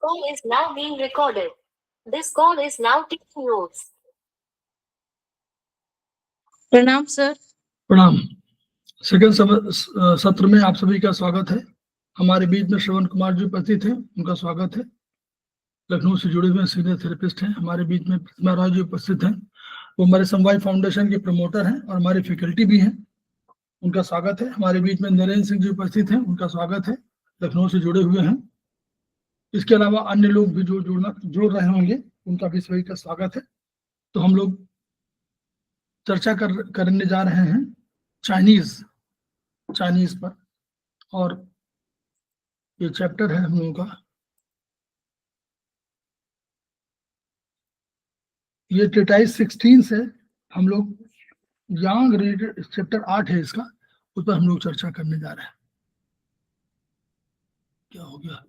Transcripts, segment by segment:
call is now being recorded. This call is now taking notes. प्रणाम sir. प्रणाम। Second सत्र में आप सभी का स्वागत है। हमारे बीच में श्रवण कुमार जी उपस्थित हैं, उनका स्वागत है। लखनऊ से जुड़े हुए सीनियर थेरेपिस्ट हैं। हमारे बीच में प्रतिमा राय जी उपस्थित हैं, वो हमारे समवाय फाउंडेशन के प्रमोटर हैं और हमारे फैकल्टी भी हैं, उनका स्वागत है। हमारे बीच में नरेंद्र सिंह जी उपस्थित हैं, उनका स्वागत है, लखनऊ से जुड़े हुए हैं। इसके अलावा अन्य लोग भी जो जुड़ रहे होंगे, उनका भी सभी का स्वागत है। तो हम लोग चर्चा करने जा रहे हैं चाइनीज पर, और ये चैप्टर है हम लोगों का, ये ट्रीटाइज 16 से हम लोग यांग रिलेटेड चैप्टर 8 है इसका, उस पर हम लोग चर्चा करने जा रहे हैं। क्या हो गया?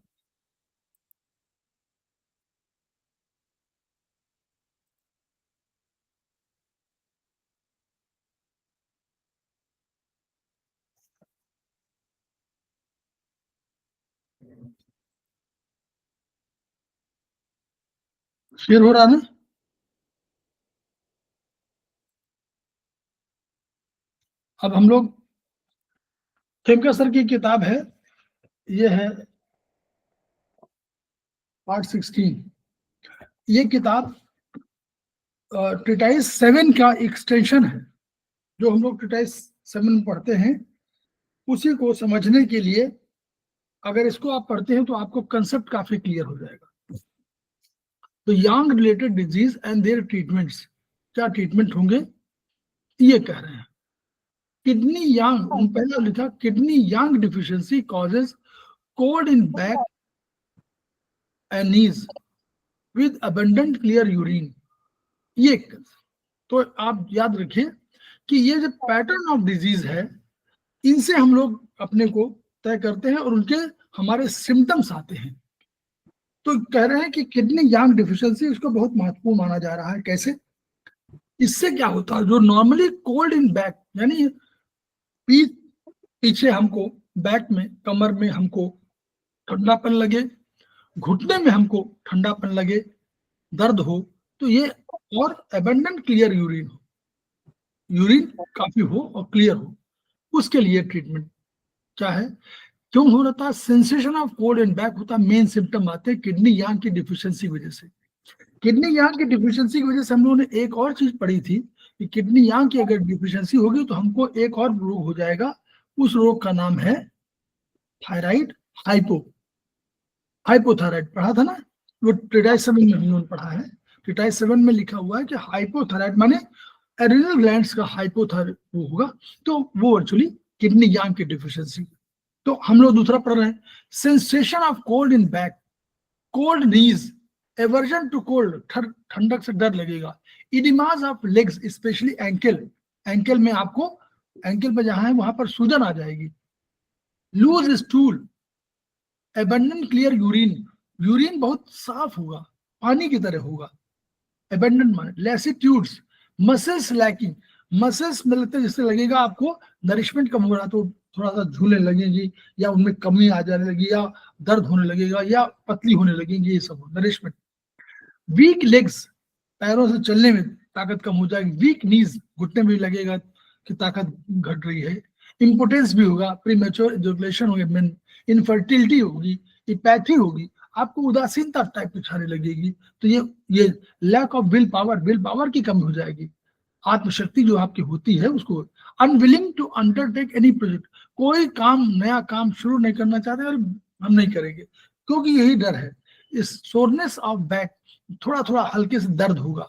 शेयर हो रहा है ना? अब हम लोग खेमका सर की किताब है, ये है पार्ट 16। ये किताब ट्रीटाइज 7 का एक्सटेंशन है। जो हम लोग ट्रीटाइज 7 में पढ़ते हैं, उसी को समझने के लिए अगर इसको आप पढ़ते हैं तो आपको कंसेप्ट काफी क्लियर हो जाएगा। तो yang related disease and their treatments, क्या ट्रीटमेंट होंगे ये कह रहे हैं। किडनी यांग, पहले लिखा kidney yang deficiency causes cold in back and knees with abundant clear urine. ये तो आप याद रखिए कि ये जो पैटर्न ऑफ डिजीज है, इनसे हम लोग अपने को तय करते हैं और उनके हमारे सिम्टम्स आते हैं। तो कह रहे हैं कि किडनी यांग डिफिशियंसी इसको बहुत महत्वपूर्ण माना जा रहा है। कैसे? इससे क्या होता है, जो नॉर्मली कोल्ड इन बैक, यानी पीछे हमको बैक में, कमर में हमको ठंडापन लगे, घुटने में हमको ठंडापन लगे, दर्द हो, तो ये, और एबंडेंट क्लियर यूरिन हो, यूरिन काफी हो और क्लियर हो, उसके लिए ट्रीटमेंट क्या है, क्यों हो रहा था? Sensation of cold and back होता, मेन सिम्टम आते हैं किडनी यांग की डिफिशियंसी की वजह से। किडनी यांग की डिफिशियंसी की वजह से हम लोगों ने एक और चीज पढ़ी थी कि किडनी यांग की अगर डिफिशियंसी होगी तो हमको एक और रोग हो जाएगा। उस रोग का नाम है थायराइड हाइपोथायराइड। पढ़ा था ना, वो ट्रीटाइज 7 में हम लोगों ने पढ़ा है। ट्रीटाइज 7 में लिखा हुआ है कि हाइपोथायराइड माने एड्रिनल ग्लैंड्स का हाइपोथायराइड होगा, तो वो एक्चुअली किडनी यांग की डिफिशियंसी। तो हम लोग दूसरा पढ़ रहे हैं, sensation of cold in back, cold knees, aversion to cold, ठंडक से डर लगेगा, oedemas of legs specially ankle में आपको, एंकल पे जहां है वहां पर सूजन आ जाएगी, loose stool, abundant clear urine बहुत साफ होगा, पानी की तरह होगा, एबंडेंट माने, लैसिट्यूड्स, मसल्स लैकिंग, मसल्स में लगता है जैसे लगेगा आपको नरिशमेंट कम हो रहा, तो थोड़ा सा झूलने लगेगी, या उनमें कमी आ जाने लगी, या दर्द होने लगेगा, या पतली होने लगेगी, ये सब नरिशमेंट। वीक लेग्स, पैरों से चलने में ताकत कम हो जाएगी, वीक नीज, घुटने में भी लगेगा कि ताकत घट रही है, इम्पोर्टेंस भी होगा, प्रीमेच्योर इजोलेशन होगी, इनफर्टिलिटी होगी, इपैथी होगी, आपको उदासीनता टाइप की छाने लगेगी। तो ये लैक ऑफ विल पावर की कमी हो जाएगी, आत्मशक्ति जो आपकी होती है उसको, unwilling to undertake any project, कोई काम, नया काम शुरू नहीं करना चाहते और हम नहीं करेंगे, क्योंकि यही डर है। इस सोरनेस ऑफ बैक, थोड़ा थोड़ा हल्के से दर्द होगा,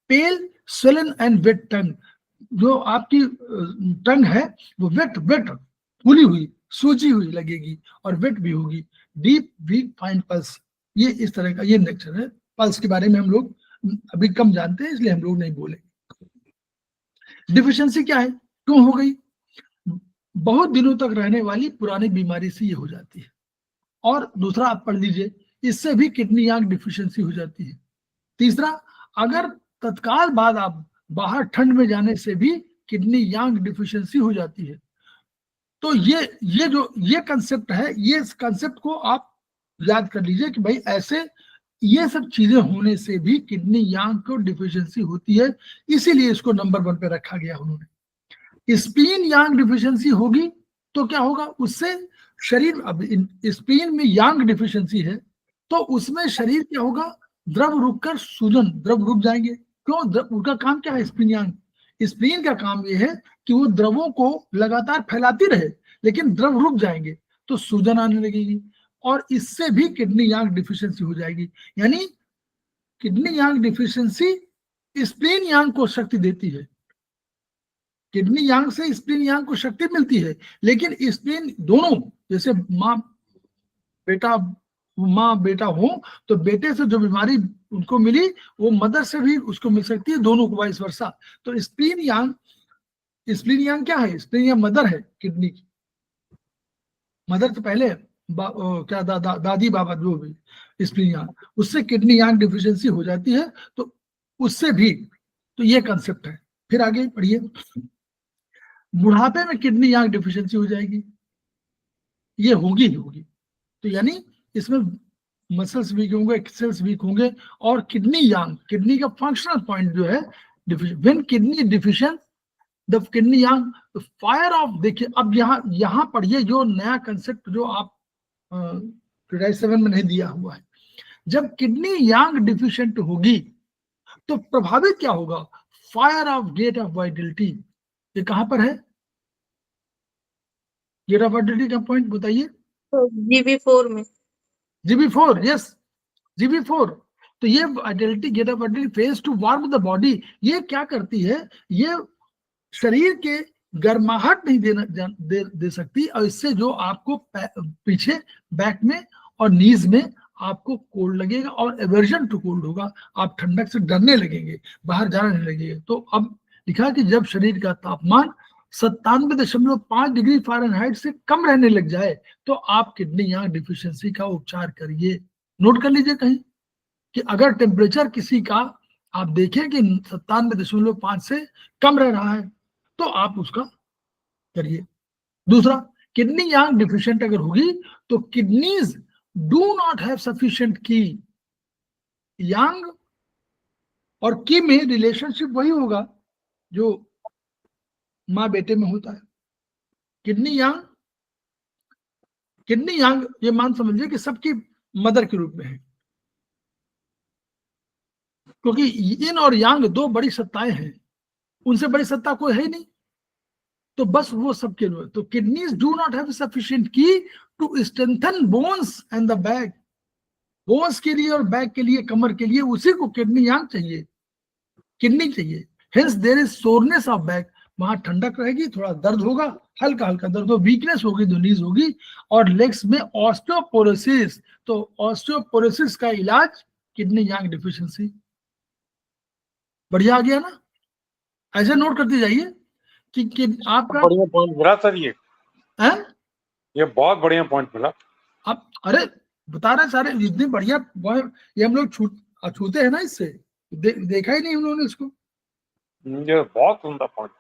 पेल स्वेलन एंड वेट टंग, जो आपकी टंग है वो वेट फूली हुई, सूजी हुई लगेगी और वेट भी होगी, डीप वीक फाइन पल्स, ये इस तरह का ये नेचर है। पल्स के बारे में हम लोग अभी कम जानते हैं, इसलिए हम लोग नहीं बोलेंगे। डिफिशियंसी क्या है, क्यों हो गई? बहुत दिनों तक रहने वाली पुरानी बीमारी से ये हो जाती है। और दूसरा आप पढ़ लीजिए, इससे भी किडनी यांग डिफिशियंसी हो जाती है। तीसरा, अगर तत्काल बाद आप बाहर ठंड में जाने से भी किडनी यांग डिफिशियंसी हो जाती है। तो ये कंसेप्ट है, ये कंसेप्ट को आप याद कर लीजिए कि भाई ऐसे ये सब चीजें होने से भी किडनी यांग को डिफिशियंसी होती है, इसीलिए इसको नंबर 1 पे रखा गया उन्होंने। स्प्लीन यांग डिफिशियंसी होगी तो क्या होगा, उससे शरीर, अब स्प्लीन में यांग डिफिशियंसी है तो उसमें शरीर क्या होगा, द्रव रुककर सूजन, द्रव रुक जाएंगे। क्यों? उनका काम क्या है, स्प्लीन यांग, स्प्लीन का काम ये है कि वो द्रवों को लगातार फैलाती रहे, लेकिन द्रव रुक जाएंगे तो सूजन आने लगेगी और इससे भी किडनी यांग डिफिशियंसी हो जाएगी। यानी किडनी यांग डिफिशियंसी स्प्लीन यांग को शक्ति देती है, किडनी यांग से स्प्लीन यांग को शक्ति मिलती है, लेकिन स्प्लीन दोनों, जैसे माँ बेटा हो तो बेटे से जो बीमारी उनको मिली वो मदर से भी उसको मिल सकती है, दोनों को वाइस वर्सा। तो स्प्लीन यांग क्या है, स्प्लीन यांग मदर है किडनी की, मदर तो पहले क्या दादी बाबा जो भी स्प्लीन यांग, उससे किडनी यांग डिफिशियंसी हो जाती है, तो उससे भी, तो ये कंसेप्ट है। फिर आगे पढ़िए, बुढ़ापे में किडनी यांग डिफिशियंसी हो जाएगी, ये होगी ही होगी, तो यानी इसमें मसल्स वीक होंगे, सेल्स वीक होंगे और किडनी यांग, किडनी का फंक्शनल पॉइंट जो है when kidney deficient the kidney Yang fire of, देखिए अब यहाँ पढ़िए जो नया कंसेप्ट जो आप क्राइटेरिया 7 में नहीं दिया हुआ है। जब किडनी यांग डिफिशिएंट होगी तो प्रभावित क्या होगा, fire of gate of vitality, ये कहां पर है, गेट ऑफ वाइटलिटी का पॉइंट बताइए। GB4 में, GB4, यस GB4। तो ये vitality, gate of vitality fails to warm the body, ये क्या करती है, ये शरीर के गर्माहट नहीं दे सकती और इससे जो आपको पीछे बैक में और नीज में आपको कोल्ड लगेगा और एवर्जन टू कोल्ड होगा, आप ठंडक से डरने लगेंगे, बाहर जाने नहीं लगेंगे। तो अब लिखा कि जब शरीर का तापमान 97.5 डिग्री फ़ारेनहाइट से कम रहने लग जाए तो आप किडनी यांग डिफिशियंसी का उपचार करिए। नोट कर लीजिए कहीं कि अगर टेम्परेचर किसी का आप देखें कि 97.5 से कम रह रहा है तो आप उसका करिए। दूसरा, किडनी यांग डिफिशिएंट अगर होगी तो kidneys do not have sufficient की, यांग और की में रिलेशनशिप वही होगा जो माँ बेटे में होता है। किडनी यांग ये मान समझिए कि सबकी मदर के रूप में है, क्योंकि yin और yang दो बड़ी सत्ताएं हैं, उनसे बड़ी सत्ता कोई है ही नहीं, तो बस वो सबके लिए। तो kidneys do not have sufficient qi to strengthen bones and the back, bones के लिए और बैक के लिए, कमर के लिए उसी को किडनी यांग चाहिए, किडनी चाहिए। Hence there is soreness of back, वहां ठंडक रहेगी, थोड़ा दर्द होगा, हल्का हल्का दर्द हो, वीकनेस होगी, नीज होगी, और लेग्स में ऑस्टियोपोरोसिस, तो ऑस्टियोपोरोसिस का इलाज किडनी यांग डिफिशियंसी। बढ़िया आ गया ना, ऐसे नोट करते जाइए कि आपका बढ़िया पॉइंट मिला सर, ये बहुत बढ़िया पॉइंट मिला। अब अरे बता रहे सारे इतने बढ़िया, ये हम लोग छूते हैं ना, इससे देखा ही नहीं हम लोगों ने इसको, ये बहुत सुंदर पॉइंट।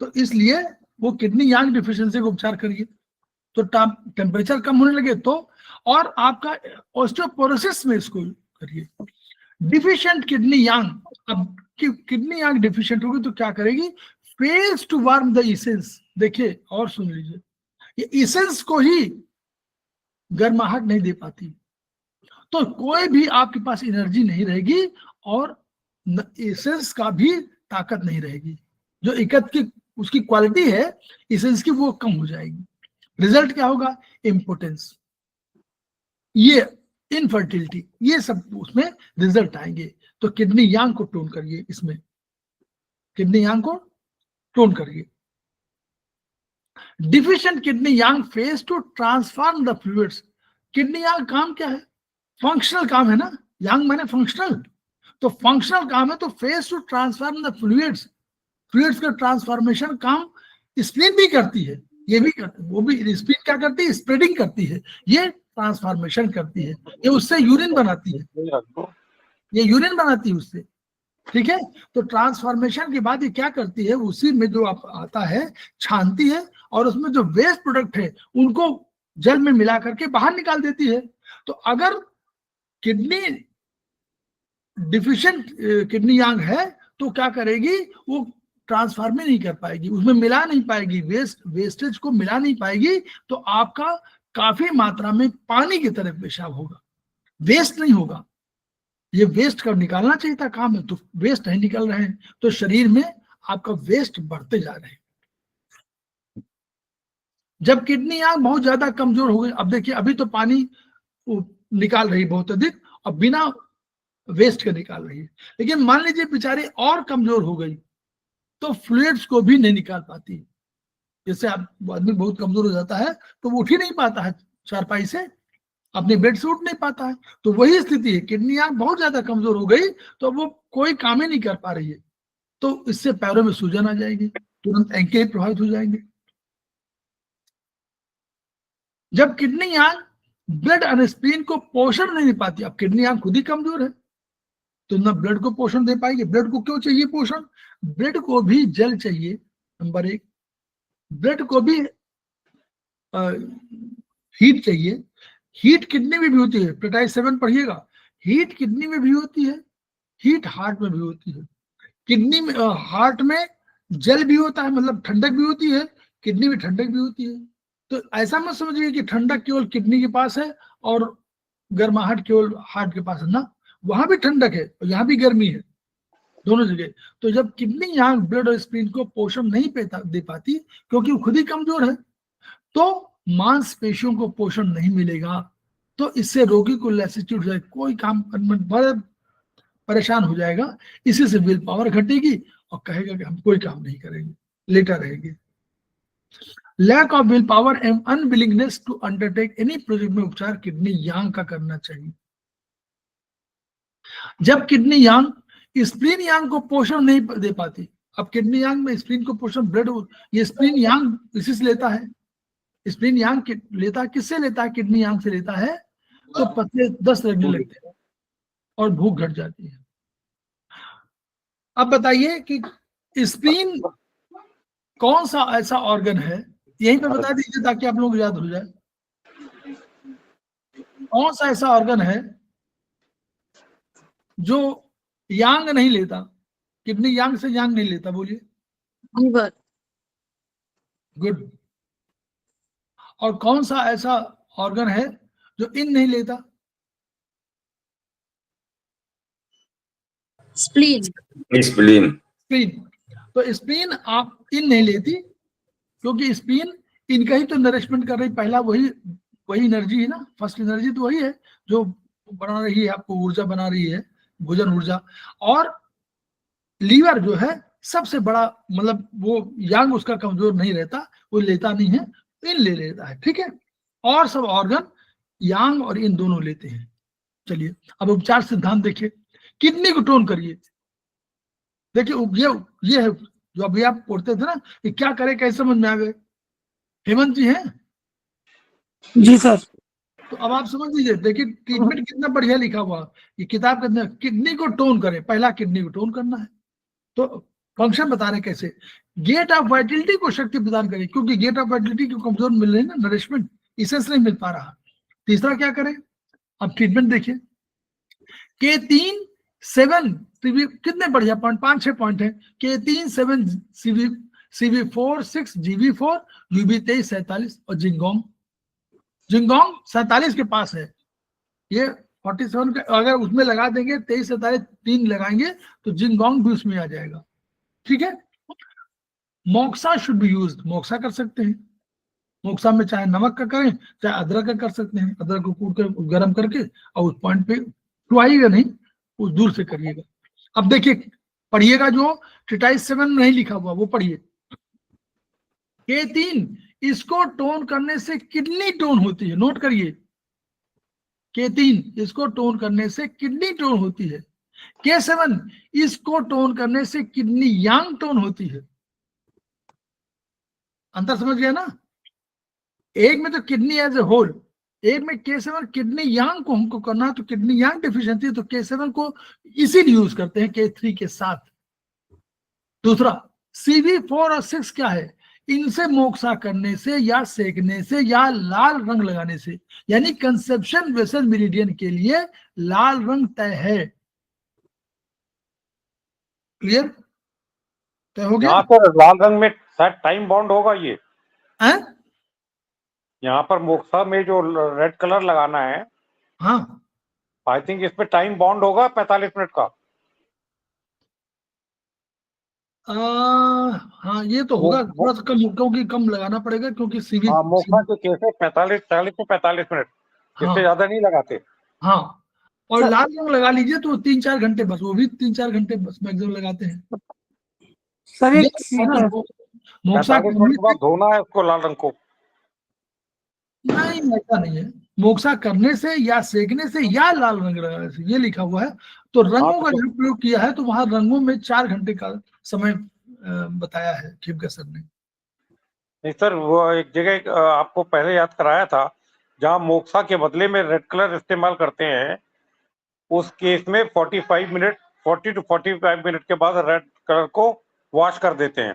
तो इसलिए वो किडनी यांग डिफिशियंसी का उपचार करिए, तो टेम्परेचर कम होने लगे तो, और आपका ऑस्टियोपोरोसिस में इसको करिए। डिफिशिएंट किडनी यांग, अब किडनी यांग डिफिशिएंट होगी तो क्या करेगी, fails to warm the essence. देखिए और सुन लीजिए, ये एसेंस को ही गर्माहट नहीं दे पाती, तो कोई भी आपके पास एनर्जी नहीं रहेगी और एसेंस का भी ताकत नहीं रहेगी, जो इकत की उसकी क्वालिटी है एसेंस की वो कम हो जाएगी। रिजल्ट क्या होगा, इम्पोर्टेंस, ये इनफर्टिलिटी, ये सब उसमें रिजल्ट आएंगे। तो किडनी यांग को टोन करिए, इसमें किडनी यांग को टोन करिए। Deficient kidney yang fails to transform the fluids. Kidney yang काम क्या है, फंक्शनल काम है ना, यांग माने फंक्शनल, तो फंक्शनल काम है, तो phase to transform the fluids, fluids का ट्रांसफॉर्मेशन काम स्प्लीन भी करती है, ये भी करती है, वो भी स्प्लीन क्या करती है, स्प्रेडिंग करती है, ये ट्रांसफॉर्मेशन करती है, ये उससे यूरिन बनाती है, ये यूरिन बनाती है उससे, ठीक है। तो ट्रांसफॉर्मेशन के बाद ये क्या करती है, उसी में जो आता है छानती है और उसमें जो वेस्ट प्रोडक्ट है उनको जल में मिला करके बाहर निकाल देती है। तो अगर किडनी डिफिशिएंट किडनी यांग है तो क्या करेगी, वो ट्रांसफॉर्म नहीं कर पाएगी, उसमें मिला नहीं पाएगी, वेस्टेज को मिला नहीं पाएगी, तो आपका काफी मात्रा में पानी की तरह पेशाब होगा, वेस्ट नहीं होगा। ये वेस्ट कब निकालना चाहिए था काम है, तो वेस्ट नहीं निकल रहे हैं, तो शरीर में आपका वेस्ट बढ़ते जा रहे हैं। जब किडनी यांग बहुत ज्यादा कमजोर हो गई, अब देखिए अभी तो पानी निकाल रही बहुत अधिक और बिना वेस्ट के निकाल रही है, लेकिन मान लीजिए बेचारी और कमजोर हो गई तो फ्लूइड्स को भी नहीं निकाल पाती। जैसे आप आदमी बहुत कमजोर हो जाता है तो वो उठ ही नहीं पाता है चारपाई से, अपने बेड से उठ नहीं पाता है, तो वही स्थिति है, किडनी यांग बहुत ज्यादा कमजोर हो गई तो वो कोई काम ही नहीं कर पा रही है, तो इससे पैरों में सूजन आ जाएगी, तुरंत एंकल प्रभावित हो जाएंगे। जब किडनी यांग ब्लड और स्प्लीन को पोषण नहीं दे पाती, अब किडनी यांग खुद ही कमजोर है तो ना ब्लड को पोषण दे पाएगी। ब्लड को क्यों चाहिए पोषण, ब्लड को भी जल चाहिए, नंबर एक, ब्लड को भी हीट चाहिए, हीट किडनी में भी होती है, प्लेटाइट 7 पढ़िएगा, हीट किडनी में भी होती है, हीट हार्ट में भी होती है। किडनी में हार्ट में जल भी होता है, मतलब ठंडक भी होती है, किडनी में ठंडक भी होती है। तो ऐसा मत समझिए कि ठंडक केवल किडनी के पास है और गर्माहट केवल हार्ट के पास है, ना, वहां भी ठंडक है और यहाँ भी गर्मी है, दोनों जगह। तो जब किडनी यहाँ ब्लड और स्प्लीन को पोषण नहीं दे पाती क्योंकि वो खुद ही कमजोर है, तो मांसपेशियों को पोषण नहीं मिलेगा, तो इससे रोगी को लैसिट्यूड हो जाएगा, कोई काम करने में बड़ा परेशान हो जाएगा, इसी से विल पावर घटेगी और कहेगा कि हम कोई काम नहीं करेंगे, लेटा रहेंगे। Lack of will power and unwillingness to undertake any project में उपचार किडनी यांग का करना चाहिए। जब किडनी यांग स्प्लीन यांग को पोषण नहीं दे पाती, अब किडनी यांग में स्प्लीन को पोषण ब्लड, ये स्प्लीन यांग इसी से लेता है, स्प्लीन यांग लेता है, किससे लेता है, किडनी यांग से लेता है, तो पतले 10 लगने लगते हैं और भूख घट जाती है। अब बताइए कि स्प्लीन कौन सा ऐसा ऑर्गन है, यहीं पे बता दीजिए ताकि आप लोगों को याद हो जाए, कौन सा ऐसा ऑर्गन है जो यांग नहीं लेता, किडनी यांग से यांग नहीं लेता, बोलिए। लीवर। गुड। और कौन सा ऐसा ऑर्गन है जो इन नहीं लेता, स्प्लीन। स्प्लीन। स्प्लीन। तो स्प्लीन आप इन नहीं लेती क्योंकि स्प्लीन इनका ही तो नरिशमेंट कर रही, पहला वही एनर्जी है ना, फर्स्ट एनर्जी तो वही है जो बना रही है, आपको ऊर्जा बना रही है, भोजन ऊर्जा। और लीवर जो है सबसे बड़ा, मतलब वो यांग उसका कमजोर नहीं रहता, वो लेता नहीं है, इन ले लेता है, ठीक है। और सब ऑर्गन यांग और इन दोनों लेते हैं। चलिए अब उपचार सिद्धांत देखिए, किडनी को टोन करिए। देखिए ये है जो अभी आप पढ़ते थे ना, कि क्या करे, कैसे समझ में आ गए, हेमंत जी हैं? जी सर। तो अब आप समझ लीजिए, देखिए ट्रीटमेंट कितना बढ़िया लिखा हुआ, ये किताब के अंदर, किडनी को टोन करे, पहला किडनी को टोन करना है, तो फंक्शन बता रहे कैसे, गेट ऑफ वाइटलिटी को शक्ति प्रदान करे, क्योंकि गेट ऑफ वाइटलिटी को कमजोर मिल रही है ना, नरिशमेंट इसेंस नहीं मिल पा रहा। तीसरा क्या करें, अब ट्रीटमेंट देखिए, K3 7 कितने बढ़िया पॉइंट, 5-6 पॉइंट है, K3 7 CV4 6 GB4 UB23 47 और जिंगोंग 47 के पास है, ये 47 का अगर उसमें लगा देंगे 23 47 3 लगाएंगे तो जिंगोंग भी उसमें आ जाएगा, ठीक है। Moxa should be used, moxa कर सकते हैं, मोक्सा में चाहे नमक का करें चाहे अदरक का कर सकते हैं, अदरक को कूट कर गर्म करके और उस पॉइंट पे छुआइएगा नहीं, उस दूर से करिएगा। अब देखिए पढ़िएगा, जो ट्रीटाइट 7 में नहीं लिखा हुआ वो पढ़िए, K3 इसको टोन करने से किडनी टोन होती है, नोट करिए, K3 इसको टोन करने से किडनी टोन होती है, K7 इसको टोन करने से किडनी यांग टोन होती है। अंतर समझ गया ना, एक में तो किडनी एज ए होल, एक में K7 किडनी यांग को हमको करना है, तो किडनी यांग डिफिशिएंसी, तो K7 को इसीलिए यूज करते हैं K3 के साथ। दूसरा CV4 और 6 क्या है, इनसे मोक्षा करने से या सेकने से या लाल रंग लगाने से, यानी कंसेप्शन वेसल मेरिडियन के लिए लाल रंग तय है। क्लियर? तय हो गया? यहाँ पर लाल रंग में शायद टाइम बाउंड होगा ये। हैं? यहाँ पर मोक्सा में जो रेड कलर लगाना है, हाँ आई थिंक इस पे टाइम बाउंड होगा 45 मिनट का। हाँ ये तो होगा, थोड़ा सा कम, क्योंकि कम लगाना पड़ेगा, क्योंकि सीवी। हाँ, मोक्सा के केस में 40 से 45 मिनट, इससे हाँ ज्यादा नहीं लगाते। हाँ, और सर- लाल रंग लगा लीजिए तो 3-4 घंटे बस, वो भी 3-4 घंटे बस मैक्सिमम लगाते हैं। सर ये एक मोक्षा 45 मिनट करने के बाद धोना है उसको, लाल रंग को। नहीं, ऐसा नहीं है, मोक्षा करने से या सेकने से या लाल रंग लगाने से, ये लिखा हुआ है। तो रंगों का जो प्रयोग किया है तो वहां रंगों में 4 घंटे का समय बताया है खेमका सर ने। नहीं सर, वो एक जगह आपको पहले याद कराया था, जहाँ मोक्सा के बदले में रेड कलर इस्तेमाल करते हैं, उस केस में 40 to 45 मिनट के बाद रेड कलर को वॉश कर देते हैं।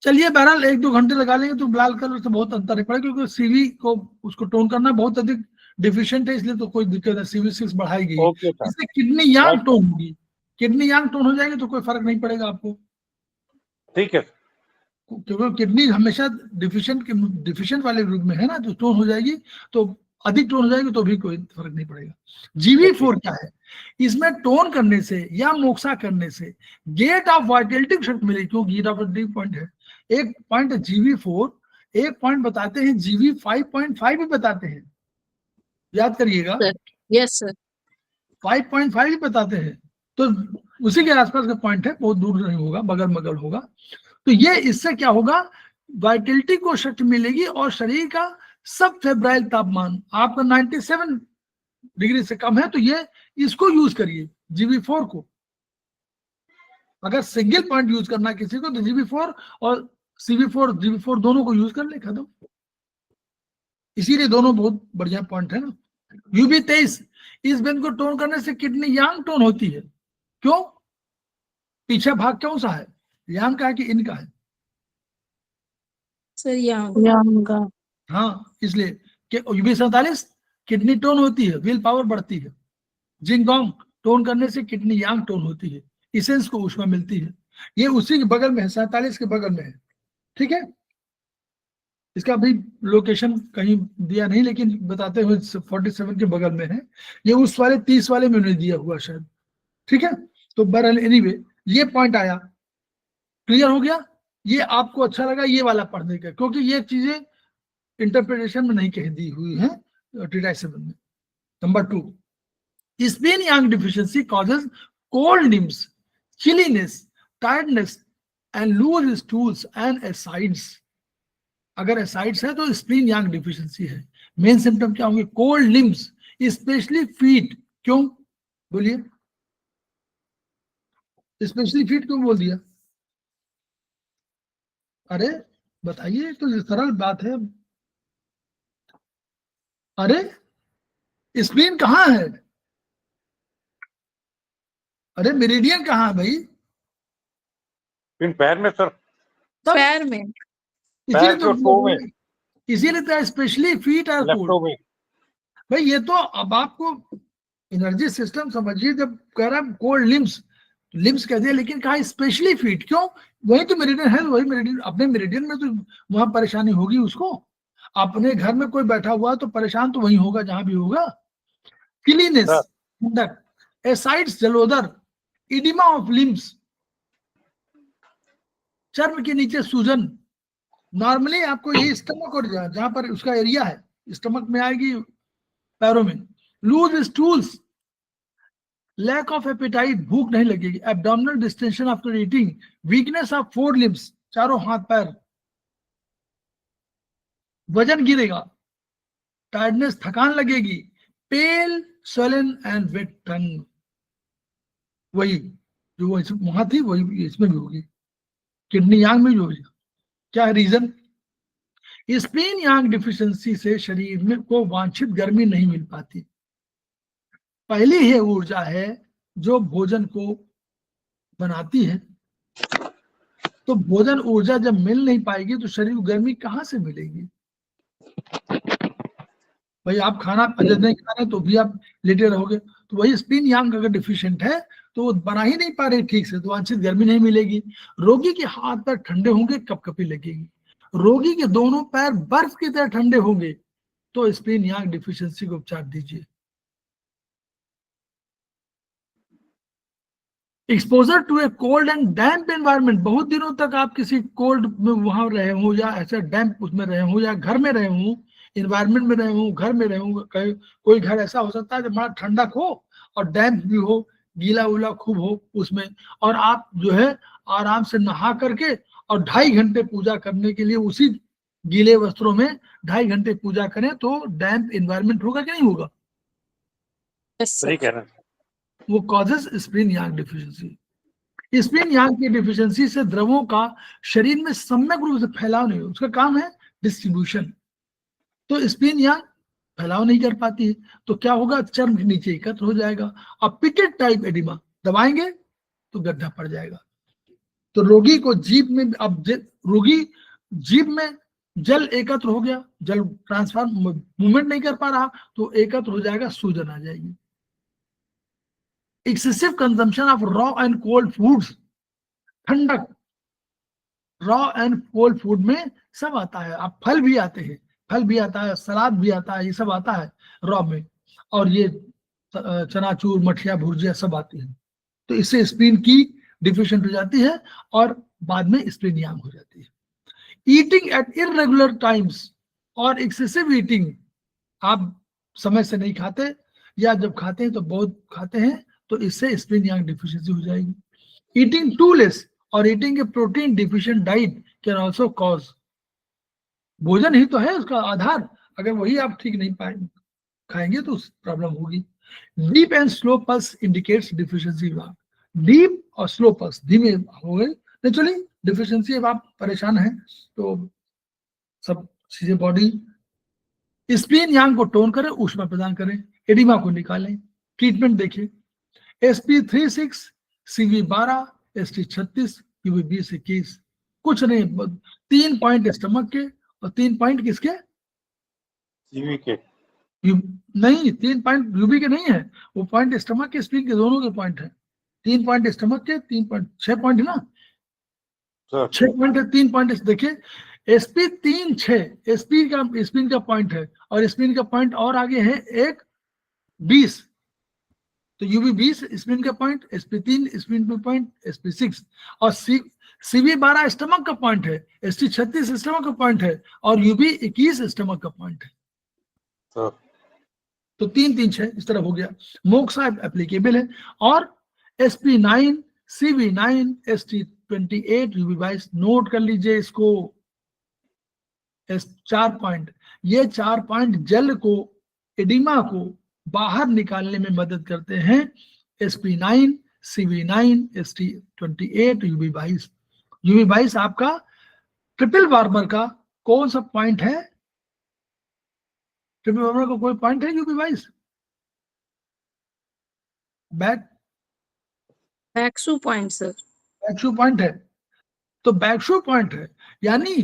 चलिए बहरहाल 1-2 घंटे लगा लेंगे तो लाल कलर से बहुत अंतर नहीं पड़ेगा, क्योंकि सीवी को उसको टोन करना बहुत अधिक डिफिशिएंट है, इसलिए तो कोई दिक्कत है, CV6 बढ़ाई गई, ओके सर, इससे किडनी यांग टोन होगी, किडनी यांग टोन हो जाएगी तो कोई फर्क नहीं पड़ेगा आपको, ठीक है। क्योंकि किडनी हमेशा डिफिशिएंट वाले ग्रुप में है ना, तो टोन हो जाएगी, तो अधिक टोन हो जाएगी तो भी कोई फर्क नहीं पड़ेगा। GV4 क्या है? इसमें टोन करने से या मोक्षा करने से गेट ऑफ वाइटलिटी शक्ति मिलेगी, क्योंकि गेट ऑफ वाइटलिटी पॉइंट है, एक पॉइंट है GV4, एक पॉइंट बताते हैं GV5.5 भी बताते हैं, याद करिएगा। यस सर 5.5 भी बताते हैं, तो उसी के आसपास का पॉइंट है, बहुत दूर नहीं होगा, बगल मगल होगा। तो ये इससे क्या होगा, वाइटलिटी को शक्ति मिलेगी और शरीर का सब फेब्राइल तापमान आपका 97 डिग्री से कम है, तो ये इसको यूज करिए GV4 को। अगर सिंगल पॉइंट यूज करना है किसी को तो GV4 और GV4 दोनों को यूज कर ले, खत्म। इसीलिए दोनों बहुत बढ़िया पॉइंट है ना। UV23 इस बेन को टोन करने से किडनी यांग टोन होती है। क्यों? पीछे भाग कौन सा है, यांग का है कि इन का है? सर यांग का। हाँ, इसलिए कि UV47 किडनी टोन होती है, विल पावर बढ़ती है। जिंगोंग टोन करने से किडनी यांग टोन होती है, इसेंस को ऊष्मा मिलती है। ये उसी के बगल में है, 47 के बगल में है, ठीक है। इसका भी लोकेशन कहीं दिया नहीं, लेकिन बताते हुए 47 के बगल में है। ये उस वाले 30 वाले में उन्हें दिया हुआ शायद, ठीक है। तो बहरहाल एनीवे ये पॉइंट आया, क्लियर हो गया। ये आपको अच्छा लगा ये वाला पढ़ने का, क्योंकि ये चीजें इंटरप्रिटेशन में नहीं कह दी हुई है T-type 7 में। Number 2, Spain Yang deficiency causes cold limbs, chilliness, tiredness and loose stools and asides। अगर एसाइड्स है तो स्प्लीन यांग डिफिशियंसी है। मेन सिम्टम क्या होंगे? Cold limbs, specially feet. क्यों बोलिए, स्पेशली फीट क्यों बोल दिया? अरे बताइए, तो सरल बात है। अरे स्प्लीन कहाँ है? अरे मेरिडियन कहाँ है भाई? इन पैर में सर, पैर में, इसीलिए पैर टो में, इसीलिए तो स्पेशली फीट और लेफ्ट टो कोल्ड। में। भाई ये तो अब आपको एनर्जी सिस्टम समझिए, जब कह रहा है कोल्ड लिम्स कह दिया, लेकिन कहा स्पेशली फीट। क्यों? वही तो मेरिडियन है, वही मेरिडियन, अपने मेरिडियन में तो वहां परेशानी होगी उसको। अपने घर में कोई बैठा हुआ तो परेशान तो वही होगा जहां भी होगा। क्लीनेस, ठंडक, एसाइड्स जलोदर, इडिमा ऑफ लिम्स, चर्म के नीचे सूजन। नॉर्मली आपको ये स्टमक और जहां पर उसका एरिया है, स्टमक में आएगी, पैरों में। Loose stools, lack of appetite, भूख नहीं लगेगी। Abdominal distension after eating, weakness of 4 limbs, चारों हाथ पैर, वजन गिरेगा, टायर्डनेस, थकान लगेगी, pale, swollen and wet tongue. वही जो वहां थी वही इसमें भी होगी, किडनी यांग में भी होगी। क्या है रीजन? स्प्लीन यांग डिफिशियंसी से शरीर में को वांछित गर्मी नहीं मिल पाती। पहली ही ऊर्जा है जो भोजन को बनाती है, तो भोजन ऊर्जा जब मिल नहीं पाएगी तो शरीर को गर्मी कहाँ से मिलेगी? भाई आप खाना अगर नहीं खा रहे तो भी आप लेटे रहोगे, तो वही स्पिन यांग अगर डिफिशिएंट है तो वो बना ही नहीं पा रहे ठीक से, तो वांछित गर्मी नहीं मिलेगी। रोगी के हाथ पैर ठंडे होंगे, कपकपी लगेगी। रोगी के दोनों पैर बर्फ की तरह ठंडे होंगे, तो स्पिन यांग डिफिशियंसी को उपचार दीजिए। Exposure to a cold and damp environment, बहुत दिनों तक आप किसी कोल्ड में वहां रहे हो या ऐसा डैम्प उसमें रहे हो या घर में रहे हो, इन्वायरमेंट में रहे हो, घर में रहे हो, कोई घर ऐसा हो सकता है जब बड़ा ठंडक हो और डैम्प भी हो, गीला उला खूब हो उसमें, और आप जो है आराम से नहा करके और 2.5 घंटे पूजा करने के लिए उसी गीले वस्त्रों में 2.5 घंटे पूजा करें, तो डैम्प एनवायरनमेंट होगा कि नहीं होगा? सही कह रहे हैं। वो कॉजेस स्पिन यांग डिफिशियंसी। स्पिन यांग की डिफिशियंसी से द्रवों का शरीर में सम्यक रूप से फैलाव नहीं हो, उसका काम है डिस्ट्रीब्यूशन। तो स्पिन यांग फैलाव नहीं कर पाती है, तो क्या होगा? चर्म के नीचे एकत्र हो जाएगा और पिकेट टाइप एडिमा, दबाएंगे तो गड्ढा पड़ जाएगा। तो रोगी को जीभ में, अब रोगी जीभ में जल एकत्र हो गया, जल ट्रांसफर मूवमेंट नहीं कर पा रहा, तो एकत्र हो जाएगा, सूजन आ जाएगी। Excessive consumption of raw and cold foods, ठंडक रॉ एंड कोल्ड फूड में सब आता है। अब फल भी आते हैं, फल भी आता है, सलाद भी आता है, ये सब आता है रॉ में, और ये चनाचूर, मठिया, भुर्जिया सब आती है। तो इससे स्पिन की डिफिशिएंट हो जाती है और बाद में स्पिन यांग हो जाती है। ईटिंग एट इररेगुलर टाइम्स और एक्सेसिव ईटिंग, आप समय से नहीं खाते या जब खाते हैं तो बहुत खाते हैं, तो इससे स्पिन यांग डिफिशियंसी हो जाएगी। ईटिंग टू लेस और eating A protein deficient diet can also cause, भोजन ही तो है उसका आधार, अगर वही आप ठीक नहीं पाएंगे खाएंगे तो प्रॉब्लम होगी। Deep and slow pulse indicates deficiency. Deep और स्लो पल्स, धीमे हो गए नेचुरली डिफिशियंसी, अब आप परेशान हैं तो सब चीजें बॉडी। स्पिन यांग को टोन करें, ऊष्मा प्रदान करें, एडिमा को निकालें। ट्रीटमेंट देखिए, SP36, CV12, ST36, UV20 से 21, कुछ नहीं, 3 पॉइंट स्टमक के और 3 पॉइंट किसके? जीवी के नहीं, 3 पॉइंट यूबी के नहीं है, वो पॉइंट स्टमक के स्पिन के दोनों के पॉइंट है। 3 पॉइंट स्टमक के, 3 पॉइंट, 6 पॉइंट है ना, 6 पॉइंट है, 3 पॉइंट देखिए। SP3 6 स्पिन का पॉइंट है, और स्पिन का पॉइंट और आगे है एक 20, तो UV20 स्पिन का पॉइंट, SP3 स्पिन का पॉइंट, SP6, और CV12 स्टमक का पॉइंट है, ST36 स्टमक का पॉइंट है, और UV21 स्टमक का पॉइंट है। तो 3 3 6 इस तरह हो गया। मोक्सा एप्लीकेबल है, और SP9, CV9, ST28, UV22 note कर लीजिए इसको। 4 पॉइंट, ये 4 पॉइंट जल को, एडिमा को बाहर निकालने में मदद करते हैं। SP9, CV9, ST28, UV22। UV22 आपका ट्रिपल वार्मर का कौन सा पॉइंट है? ट्रिपल वार्मर का कोई पॉइंट है UV22? बैक्सू पॉइंट सर, बैक्सू पॉइंट है, तो बैक्सू पॉइंट है, यानी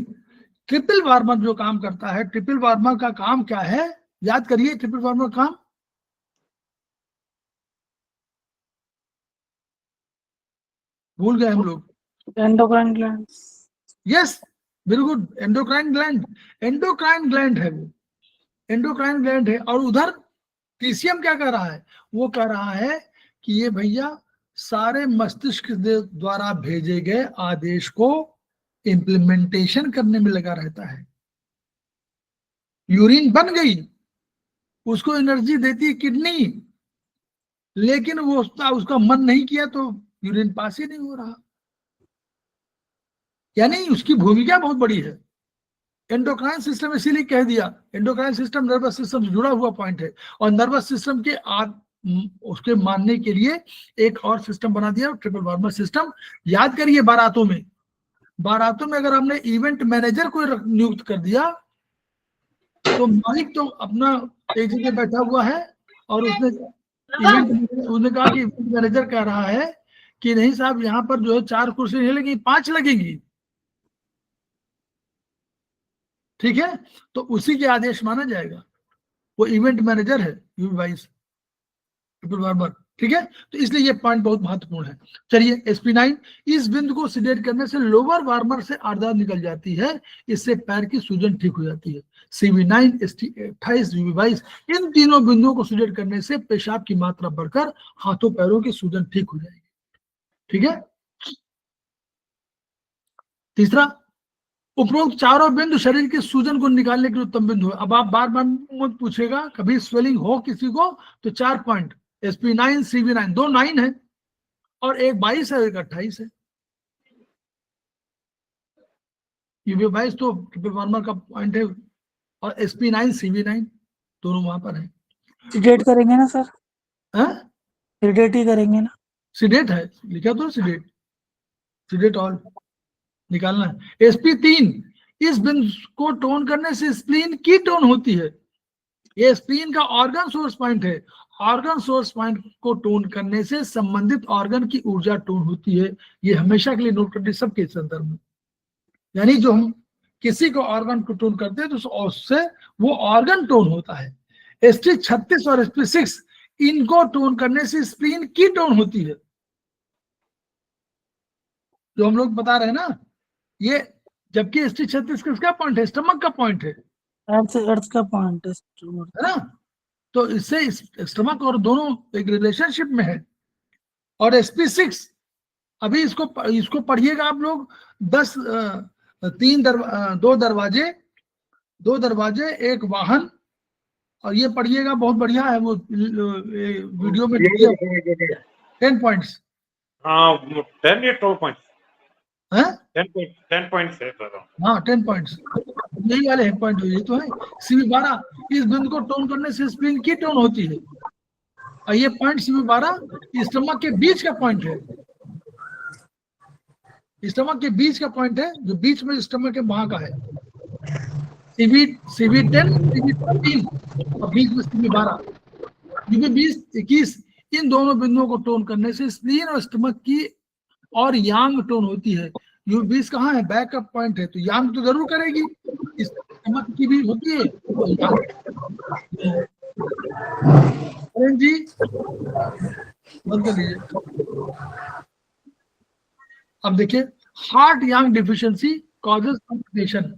ट्रिपल वार्मर जो काम करता है, ट्रिपल वार्मर का काम क्या है? याद करिए ट्रिपल वार्मर काम, भूल गए हम लोग। Endocrine gland. Yes, very good, endocrine gland. Endocrine gland है वो, एंडोक्राइन ग्लैंड है। और उधर TCM क्या कह रहा है? वो कह रहा है कि ये भैया सारे मस्तिष्क द्वारा भेजे गए आदेश को इम्प्लीमेंटेशन करने में लगा रहता है। यूरिन बन गई, उसको एनर्जी देती है किडनी, लेकिन वो उसका मन नहीं किया तो यूरिन पास ही नहीं हो रहा, यानी उसकी भूमिका बहुत बड़ी है। एंडोक्राइन सिस्टम इसीलिए कह दिया, एंडोक्राइन सिस्टम नर्वस सिस्टम से जुड़ा हुआ पॉइंट है, और नर्वस सिस्टम के उसके मानने के लिए एक और सिस्टम बना दिया, ट्रिपल वार्मर सिस्टम। याद करिए, बारातों में अगर हमने इवेंट मैनेजर को नियुक्त कर दिया, तो मालिक तो अपना एक जगह बैठा हुआ है, और उसने कहा कि इवेंट मैनेजर कह रहा है कि नहीं साहब, यहाँ पर जो है 4 कुर्सी नहीं लगेगी, 5 लगेगी, ठीक है, तो उसी के आदेश माना जाएगा, वो इवेंट मैनेजर है यूवी वाइस विपिन वर्मा, ठीक है। तो इसलिए ये पॉइंट बहुत महत्वपूर्ण है। चलिए SP9, इस बिंदु को सिलेक्ट करने से लोअर वार्मर से आर्द्रता निकल जाती है, इससे पैर की सूजन ठीक हो जाती है। CV9, ST28, UV22, इन तीनों बिंदुओं को सिलेक्ट करने से पेशाब की मात्रा बढ़कर हाथों पैरों की सूजन ठीक हो जाएगी, ठीक है। तीसरा, उपरोक्त चारों बिंदु शरीर की सूजन को निकालने के लिए उत्तम बिंदु है। अब आप बार बार मुझे पूछेगा कभी स्वेलिंग हो किसी को तो 4 पॉइंट, SP9, CV9, दो 9 है और एक 22 है, एक 28 है। UV22 तो ट्रिपल वार्मर का पॉइंट है और SP9, CV9 दोनों वहां पर है। सिडेट करेंगे ना सर, हाँ? सिडेट ही करेंगे ना। सिडेट है, लिखा तो सिडेट, सिडेट ऑल निकालना है। SP3, इस बिंदु को टोन करने से स्प्लीन की टोन होती है। ये स्प्लीन का ऑर्गन सोर्स पॉइंट है। ऑर्गन सोर्स पॉइंट को टोन करने से संबंधित ऑर्गन की ऊर्जा टोन होती है। ये हमेशा के लिए नोट कर दी सबके संदर्भ में, यानी जो हम किसी को ऑर्गन को टोन करते हैं तो उससे वो ऑर्गन टोन होता है। ST36 और SP6, इनको टोन करने से स्प्लीन की टोन होती है। जो हम लोग बता रहे हैं ना, ये जबकि ST36 किसका पॉइंट है? स्टमक का पॉइंट है अर्थ का पॉइंट है ना। तो इससे स्टमक और दोनों एक रिलेशनशिप में है। और SP6, अभी इसको पढ़िएगा आप लोग, 2 दरवाजे एक वाहन, और ये पढ़िएगा, बहुत बढ़िया है वो वीडियो में 10 पॉइंट्स। हाँ 10 या 12 पॉइंट्स, हैं? 10 पॉइंट्स है सर। हाँ 10 पॉइंट्स, यही वाले हैं पॉइंट, ये तो है। CV12, इस बिंदु को टोन करने से स्प्लीन की टोन होती है। और ये पॉइंट CV12 स्टमक के बीच का पॉइंट है, स्टमक के बीच का पॉइंट है, जो बीच में स्टमक के वहां का है। CV10, CV13 और बीच में CV12, UV20, 21, इन दोनों बिंदुओं को टोन करने से स्प्लीन और स्टमक की और यांग टोन होती है। UV20 कहाँ है? बैक का पॉइंट है, तो यांग तो जरूर करेगी, स्टमक की भी होती है तो यांग। जी बंद कर लीजिए। अब देखिए, heart yang deficiency causes palpitation.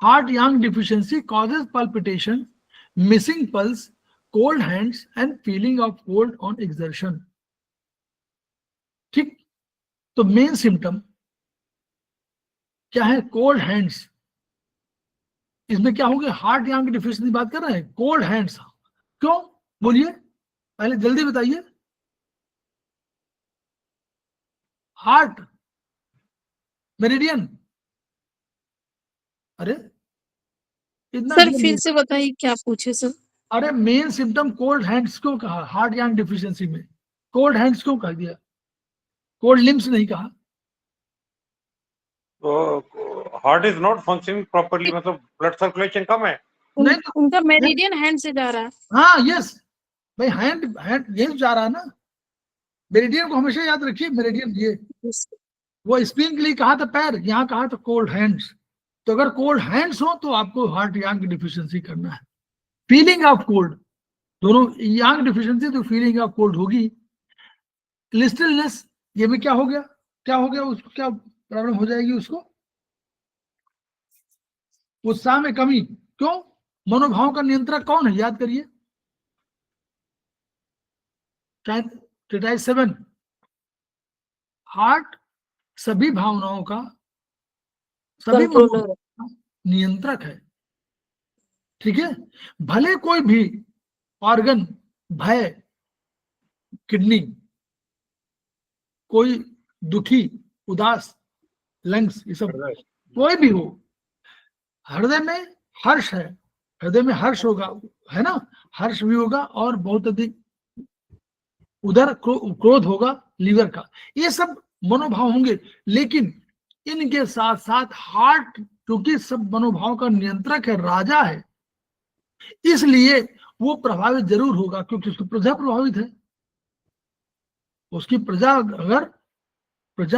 Heart yang deficiency causes palpitation, missing pulse, cold hands and feeling of cold on exertion। ठीक, तो मेन सिम्टम क्या है? Cold hands. इसमें क्या हो गया? हार्ट यांग डिफिशियंसी की बात कर रहे हैं, कोल्ड हैंड्स। क्यों? बोलिए, पहले जल्दी बताइए। हार्ट मेरिडियन, अरे इतना सर फिर से बताइए क्या पूछे सर। अरे मेन सिम्टम कोल्ड हैंड्स क्यों कहा? हार्ट यांग डिफिशियंसी में कोल्ड हैंड्स क्यों कह दिया? कोल्ड लिम्स नहीं कहा। तो heart is not functioning properly, मतलब ब्लड सर्कुलेशन कम है। नहीं तो उनका मेरिडियन हैंड से जा रहा है। हाँ यस भाई, हैंड यही जा रहा है ना। मेरिडियन को हमेशा याद रखिए, मेरिडियन ये वो स्प्लीन के लिए कहा था पैर, यहाँ कहा था कोल्ड हैंड्स। तो अगर कोल्ड हैंड्स हो तो आपको हार्ट यांग की डिफिशियंसी करना है। फीलिंग ऑफ कोल्ड, दोनों यांग डिफिशियंसी तो फीलिंग ऑफ कोल्ड होगी। लिस्टलनेस, ये में क्या हो गया? क्या हो गया उसको? क्या प्रॉब्लम हो जाएगी उसको? उत्साह में कमी। क्यों? मनोभाव का नियंत्रक कौन है? याद करिए, 7 हार्ट सभी भावनाओं का, सभी मनोभावों का नियंत्रक है। ठीक है, भले कोई भी ऑर्गन, भय, किडनी, कोई दुखी, उदास, लंग्स, ये सब कोई भी हो, हृदय में हर्ष है, हृदय में हर्ष होगा, है ना, हर्ष भी होगा और बहुत अधिक उधर क्रोध होगा, लीवर का, ये सब मनोभाव होंगे। लेकिन इनके साथ साथ हार्ट, क्योंकि सब मनोभाव का नियंत्रक है, राजा है, इसलिए वो प्रभावित जरूर होगा, क्योंकि उसकी प्रजा प्रभावित है। उसकी प्रजा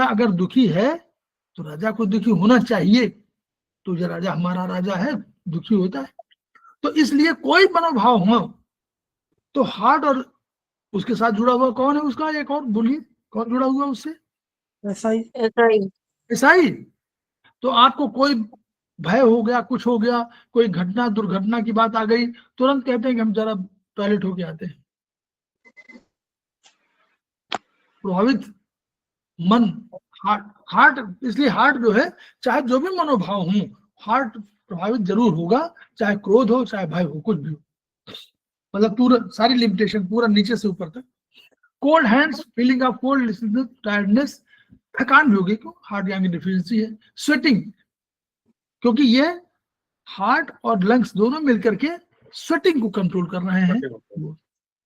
अगर दुखी है तो राजा को दुखी होना चाहिए, तो जो राजा हमारा राजा है दुखी होता है। तो इसलिए कोई मनोभाव हो तो हार्ट और उसके साथ जुड़ा हुआ कौन है उसका, एक और बोलिए कौन जुड़ा हुआ उससे? ऐसा ही ईसाई। तो आपको कोई भय हो गया, कुछ हो गया, कोई घटना दुर्घटना की बात आ गई, तुरंत कहते हैं कि हम जरा टॉयलेट होके आते हैं। प्रभावित मन, हार्ट, इसलिए हार्ट जो है चाहे जो भी मनोभाव हो, हार्ट प्रभावित जरूर होगा, चाहे क्रोध हो चाहे भय हो, कुछ भी हो, मतलब पूरा सारी लिमिटेशन पूरा नीचे से ऊपर तक। Cold hands, feeling of cold, tiredness, थकान भी होगी क्यों, हार्ट यांग डिफिशियंसी है। स्वेटिंग, क्योंकि ये हार्ट और लंग्स दोनों मिलकर के स्वेटिंग को कंट्रोल कर रहे हैं।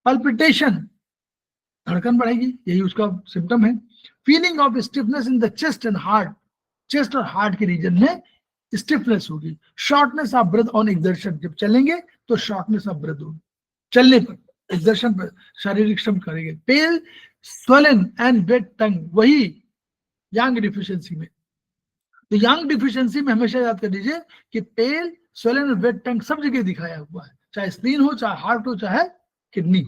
पल्पिटेशन, धड़कन बढ़ेगी, यही उसका सिम्टम है। Feeling of stiffness in the chest and heart, chest और हार्ट के रीजन में स्टिफनेस होगी। Shortness of breath on exertion, जब चलेंगे तो शॉर्टनेस ऑफ ब्रेथ होगी, चलने पर, एक्सर्शन पर शारीरिक श्रम करेंगे। पेल, स्वलन एंड वेट टंग, वही यांग डिफिशियंसी में। तो यांग डिफिशियंसी में हमेशा याद कर लीजिए कि पेल, स्वलन और वेट टंग सब जगह दिखाया हुआ है, चाहे स्प्लीन हो, चाहे हार्ट हो, चाहे kidney.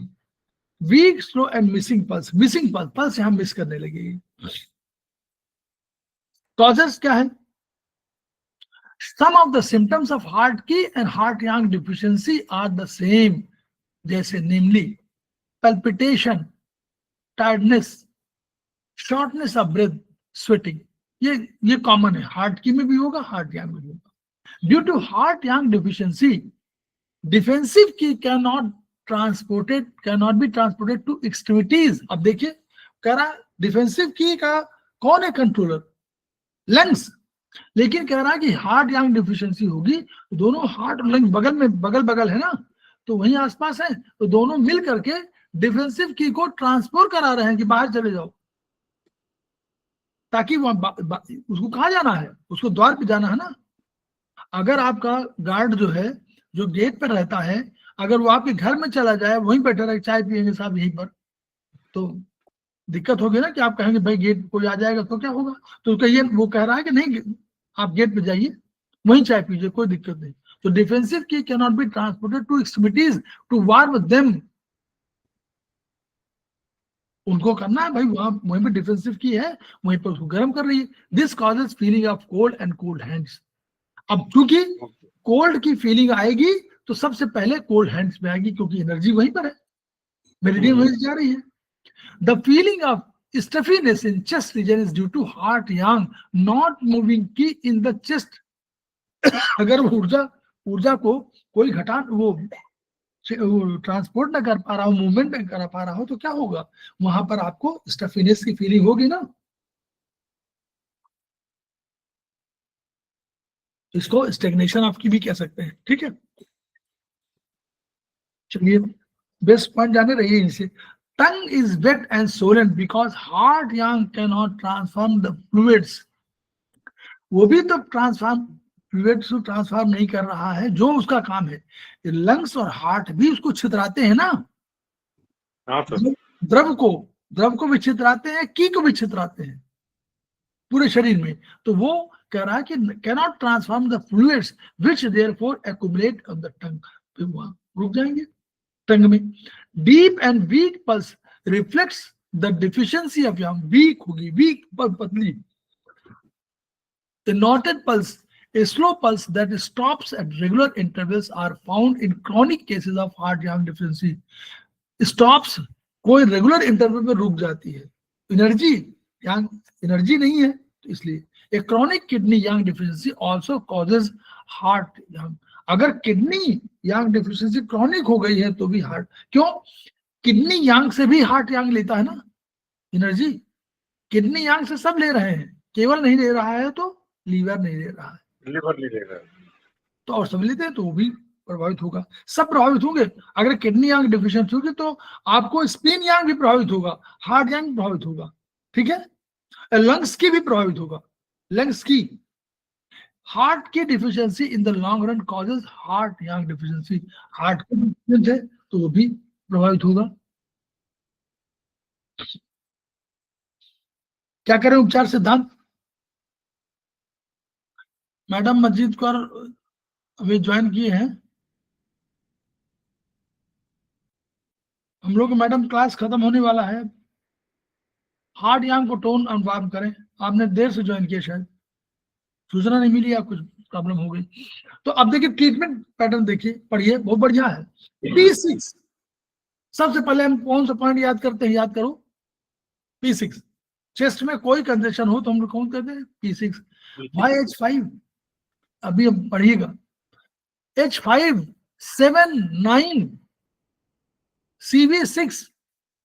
Weak, slow and missing pulse, missing pulse, pulse यहां मिस करने लगेगी। कॉजेस क्या है? Some of the symptoms of heart qi and heart yang deficiency are the same, जैसे namely palpitation, tiredness, shortness of breath, sweating, ये common है, heart qi में भी होगा, हार्ट यांग में भी होगा। Due to heart yang deficiency, defensive qi cannot be transported to extremities. अब देखिए कह रहा डिफेंसिव की का कौन है कंट्रोलर? लंग्स। लेकिन कह रहा है कि हार्ट यांग डिफिशियंसी होगी, दोनों हार्ट और लंग्स बगल में बगल है ना, तो वहीं आसपास है, तो दोनों मिल करके डिफेंसिव की को ट्रांसफर करा रहे हैं कि बाहर चले जाओ, ताकि उसको कहाँ जाना है, उसको द्वार पे जाना है ना। अगर आपका गार्ड जो है, जो गेट पर रहता है, अगर वो आपके घर में चला जाए, वहीं बैठा रहे, चाय पियेंगे साहब यहीं पर, तो दिक्कत होगी ना, कि आप कहेंगे भाई गेट कोई आ जाएगा तो क्या होगा। तो कहिए, वो कह रहा है कि नहीं, आप गेट पे जाइए, वहीं चाय पीजिए, कोई दिक्कत नहीं। तो defensive qi can not be transported to extremities to warm with them. उनको करना है भाई, वहीं पे डिफेंसिव की है, वहीं पर उसको गर्म कर रही है। This causes feeling of cold and cold hands. अब चूंकि कोल्ड की फीलिंग आएगी तो सबसे पहले कोल्ड हैंड्स में आएगी, क्योंकि एनर्जी वहीं पर है, मेरिडियन वहीं से जा रही है। The feeling of stuffiness in chest region is due to heart yang not moving key in the chest। अगर ऊर्जा को कोई घटा वो ट्रांसपोर्ट ना कर पा रहा हो, मूवमेंट ना कर पा रहा हो, तो क्या होगा, वहां पर आपको स्टफिनेस की फीलिंग होगी ना। इसको स्टेग्नेशन आपकी भी कह सकते हैं, ठीक है। चलिए बेस्ट पॉइंट जाने रहिए इनसे। Tongue is wet and swollen because heart yang cannot transform the fluids। वो भी तो फ्लूइड्स को ट्रांसफॉर्म नहीं कर रहा है, जो उसका काम है। लंग्स और हार्ट भी उसको छितराते हैं ना, द्रव को भी छितराते हैं, की को भी छितराते हैं पूरे शरीर में। तो वो कह रहा है कि cannot transform the fluids which therefore accumulate on the tongue. वहां रुक जाएंगे टंग में। Deep and weak pulse reflects the deficiency of yang। Weak होगी, वीक पतली। The knotted pulse, a slow pulse that stops at regular intervals, are found in chronic cases of heart yang deficiency। Stops, कोई regular interval पे रुक जाती है, energy नहीं है, तो इसलिए। A chronic kidney yang deficiency also causes heart yang। अगर किडनी यांग डिफिशियंसी क्रॉनिक हो गई है तो भी हार्ट, क्यों? किडनी यांग से भी हार्ट यांग लेता है ना एनर्जी। किडनी यांग से सब ले रहे हैं, केवल नहीं ले रहा है तो लीवर नहीं ले रहा है, लीवर नहीं ले रहा है, तो और सब लेते हैं, तो वो भी प्रभावित होगा, सब प्रभावित होंगे। अगर किडनी यांग डिफिशियंसी होगी तो आपको स्प्लीन यांग भी प्रभावित होगा, हार्ट यांग प्रभावित होगा, ठीक है। लंग्स की भी प्रभावित होगा, लंग्स की। हार्ट की deficiency in the long run causes heart yang deficiency. Heart की डिफिशियंसी है तो वो भी प्रभावित होगा। क्या करें उपचार सिद्धांत? मैडम मस्जिद कौर अभी ज्वाइन किए हैं। हम लोग मैडम क्लास खत्म होने वाला है। हार्ट यांग को टोन अनवार्म करें। आपने देर से ज्वाइन किया, शायद सूचना नहीं मिली या कुछ प्रॉब्लम हो गई। तो अब देखिए ट्रीटमेंट पैटर्न देखिए, पढ़िए, बहुत बढ़िया है। P6 सबसे पहले हम कौन सा पॉइंट याद करते हैं, याद करो। P6 चेस्ट में कोई कंजेशन हो तो हम लोग कौन कहते हैं, P6। H5 अभी हम पढ़िएगा। H5 7 9 CV6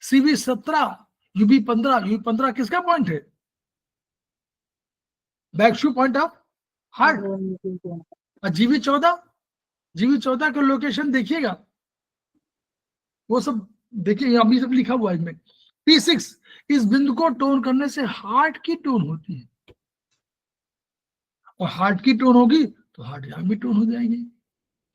CV17 UB15 किसका पॉइंट है, बैकशू पॉइंट ऑफ हार्ट। और GV14 के लोकेशन देखिएगा, वो सब देखिए, अभी सब लिखा हुआ है इसमें। P6 इस बिंदु को टोन करने से हार्ट की टोन होती है, और हार्ट की टोन होगी तो हार्ट यांग भी टोन हो जाएगी।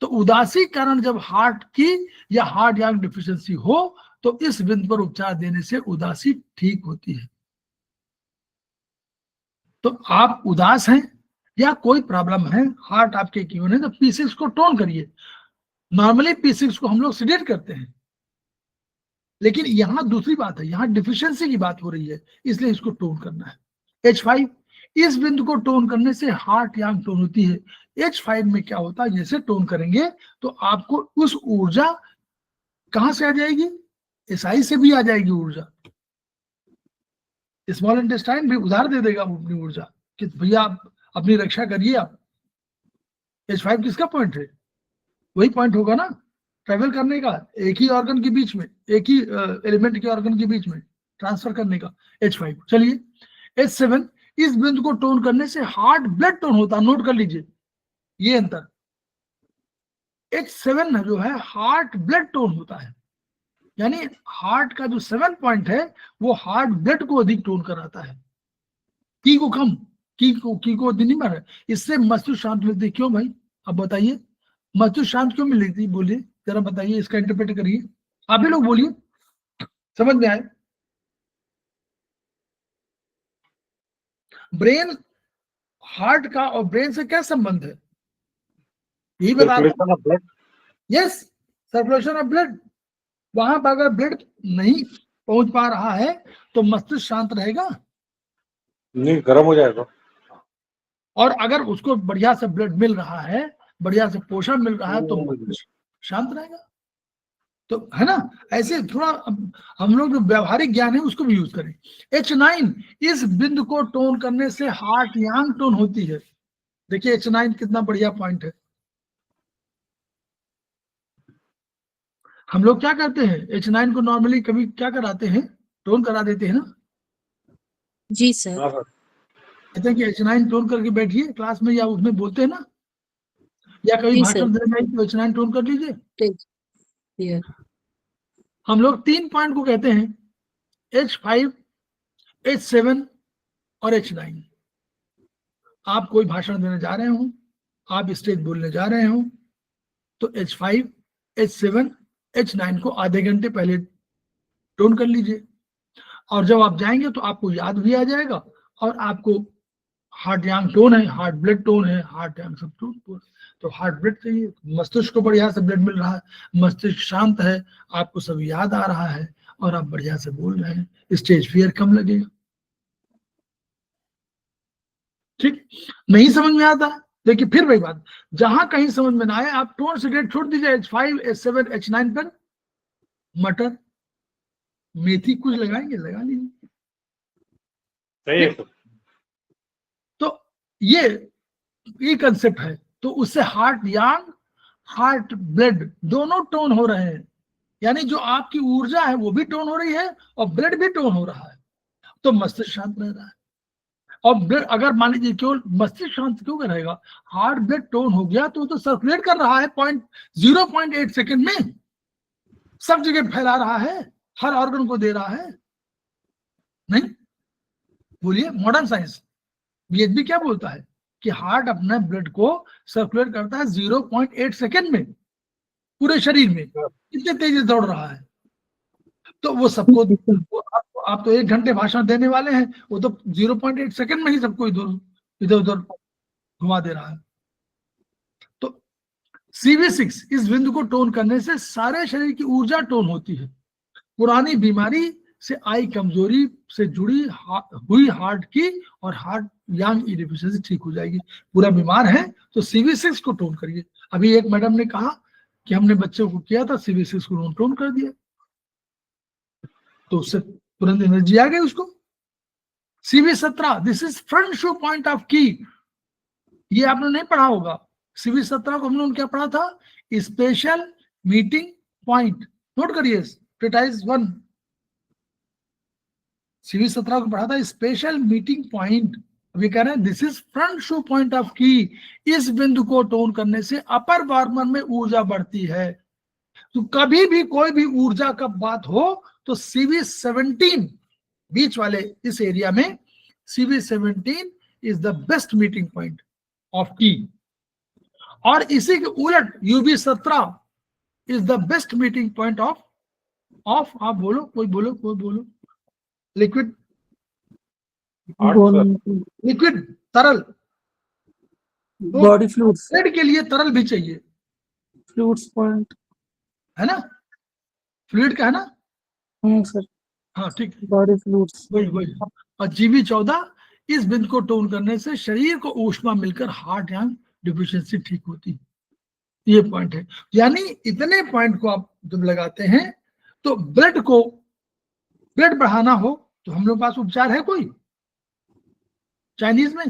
तो उदासी कारण जब हार्ट की या हार्ट यांग डिफिशियंसी हो तो इस बिंदु पर उपचार देने से उदासी ठीक होती है। तो आप उदास हैं या कोई प्रॉब्लम है, हार्ट आपके क्यों है, तो P6 को टोन करिए। नॉर्मली P6 को हम लोग सिडेट करते हैं, लेकिन यहां दूसरी बात है, यहां डिफिशियंसी की बात हो रही है, इसलिए इसको टोन करना है। H5 इस बिंदु को टोन करने से हार्ट यांग टोन होती है। H5 में क्या होता है, जैसे टोन करेंगे तो आपको उस ऊर्जा कहां से आ जाएगी, SI से भी आ जाएगी ऊर्जा। स्मॉल इंटेस्टाइन भी उधार दे देगा अपनी ऊर्जा कि भैया आप अपनी रक्षा करिए। आप H5 किसका पॉइंट है, वही पॉइंट होगा ना ट्रेवल करने का, एक ही ऑर्गन के बीच में, एक ही एलिमेंट के ऑर्गन के बीच में ट्रांसफर करने का। H5 चलिए। H7 इस बिंदु को टोन करने से हार्ट ब्लड टोन होता है, नोट कर लीजिए ये अंतर। H7 जो है हार्ट ब्लड टोन होता है, यानी हार्ट का जो 7 पॉइंट है वो हार्ट ब्लड को अधिक टोन कराता है, की को कम, की को नहीं मार है। इससे मस्तिष्क शांत मिलती है। क्यों भाई, अब बताइए मस्तिष्क शांत क्यों मिलती, बोलिए जरा बताइए, इसका इंटरप्रेट करिए, आप ही लोग बोलिए, समझ में आए। ब्रेन, हार्ट का और ब्रेन से क्या संबंध है, यही बता। Yes, circulation of blood. वहां पर अगर ब्लड नहीं पहुंच पा रहा है तो मस्तिष्क शांत रहेगा नहीं, गर्म हो जाएगा। और अगर उसको बढ़िया से ब्लड मिल रहा है, बढ़िया से पोषण मिल रहा है तो मस्तिष्क शांत रहेगा। तो है ना, ऐसे थोड़ा हम लोग जो व्यवहारिक ज्ञान है उसको भी यूज करें। H9 इस बिंदु को टोन करने से हार्ट यांग टोन होती है। देखिए H9 कितना बढ़िया पॉइंट है। हम लोग क्या करते हैं, H9 को नॉर्मली कभी क्या कराते हैं, टोन करा देते हैं ना। जी सर। कहते हैं कि H9 टोन करके बैठिए क्लास में, या उसमें बोलते हैं ना, या कभी जी भाषण सर। देने में तो H9 टोन कर लीजिए। ठीक। हम लोग 3 पॉइंट को कहते हैं, H5, H7 और H9। आप कोई भाषण देने जा रहे हो, आप स्टेज बोलने जा रहे हो, तो H5, H7, H9 को आधे घंटे पहले टोन कर लीजिए, और जब आप जाएंगे तो आपको याद भी आ जाएगा, और आपको हार्ट यांग टोन है, हार्ट ब्लड टोन है, हार्ट यांग सब टोन, तो हार्ट ब्लड चाहिए, मस्तिष्क को बढ़िया से ब्लड मिल रहा है, मस्तिष्क शांत है, आपको सब याद आ रहा है और आप बढ़िया से बोल रहे हैं, स्टेज फियर कम लगेगा। ठीक, नहीं समझ में आता, देखिए फिर वही बात, जहां कहीं समझ में ना आए आप टोन सिगरेट छोड़ दीजिए। H5, H7, H9 पर मटर मेथी कुछ लगाएंगे, लगा लीजिए। सही है। तो ये कंसेप्ट है। तो उससे हार्ट यांग, हार्ट ब्लड दोनों टोन हो रहे हैं, यानी जो आपकी ऊर्जा है वो भी टोन हो रही है और ब्लड भी टोन हो रहा है, तो मस्तिष्क शांत रह रहा है। और ब्लड अगर मान लीजिए केवल मस्तिष्क शांत क्यों रहेगा, हार्ट ब्लड टोन हो गया तो सर्कुलेट कर रहा है 0.8 सेकेंड में, सब जगह फैला रहा है, हर ऑर्गन को दे रहा है। नहीं बोलिए, मॉडर्न साइंस बीएचबी क्या बोलता है कि हार्ट अपना ब्लड को सर्कुलेट करता है 0.8 सेकेंड में पूरे शरीर में, कितने तेजी से दौड़ रहा है। तो वो सबको, आप तो 1 घंटे भाषण देने वाले हैं, वो तो 0.8 सेकेंड में ही सबको इधर उधर घुमा दे रहा है। तो CV6 इस बिंदु को टोन करने से सारे शरीर की ऊर्जा टोन होती है। पुरानी बीमारी से आई कमजोरी से जुड़ी हुई हार्ट की और हार्ट यांग इडिफिशियंसी ठीक हो जाएगी। पूरा बीमार है तो CV6 को टोन करिए। अभी एक मैडम ने कहा कि हमने बच्चों को किया था, CV6 को टोन कर दिया, तो उससे तुरंत एनर्जी आ गई उसको। CV17 this is front show point of की, ये आपने नहीं पढ़ा होगा। CV17 को हमने क्या पढ़ा था? Special meeting point. नोट करिए, ट्रीटाइज 1 CV17 को पढ़ा था, स्पेशल मीटिंग पॉइंट। अभी कह रहे हैं this is front show point of की। इस बिंदु को टोन करने से अपर बार्मर में ऊर्जा बढ़ती है। तो कभी भी कोई भी ऊर्जा का बात हो तो CV17 बीच वाले इस एरिया में CV17 is the best meeting point of की। और इसी के उलट UB17 is the best meeting point of आप बोलो, कोई बोलो लिक्विड तरल। बॉडी फ्लूइड्स, ब्लड के लिए तरल भी चाहिए, फ्लूइड्स पॉइंट है ना? फ्लूइड का है ना? सर, हाँ ठीक है, बॉडी फ्लूइड्स। वही। और GB14 इस बिंदु को टोन करने से शरीर को ऊष्मा मिलकर हार्ट यांग डिफिशियंसी ठीक होती है। ये पॉइंट है। यानी इतने पॉइंट को आप जब लगाते हैं तो ब्लड बढ़ाना हो तो हम लोग पास उपचार है कोई चाइनीज में?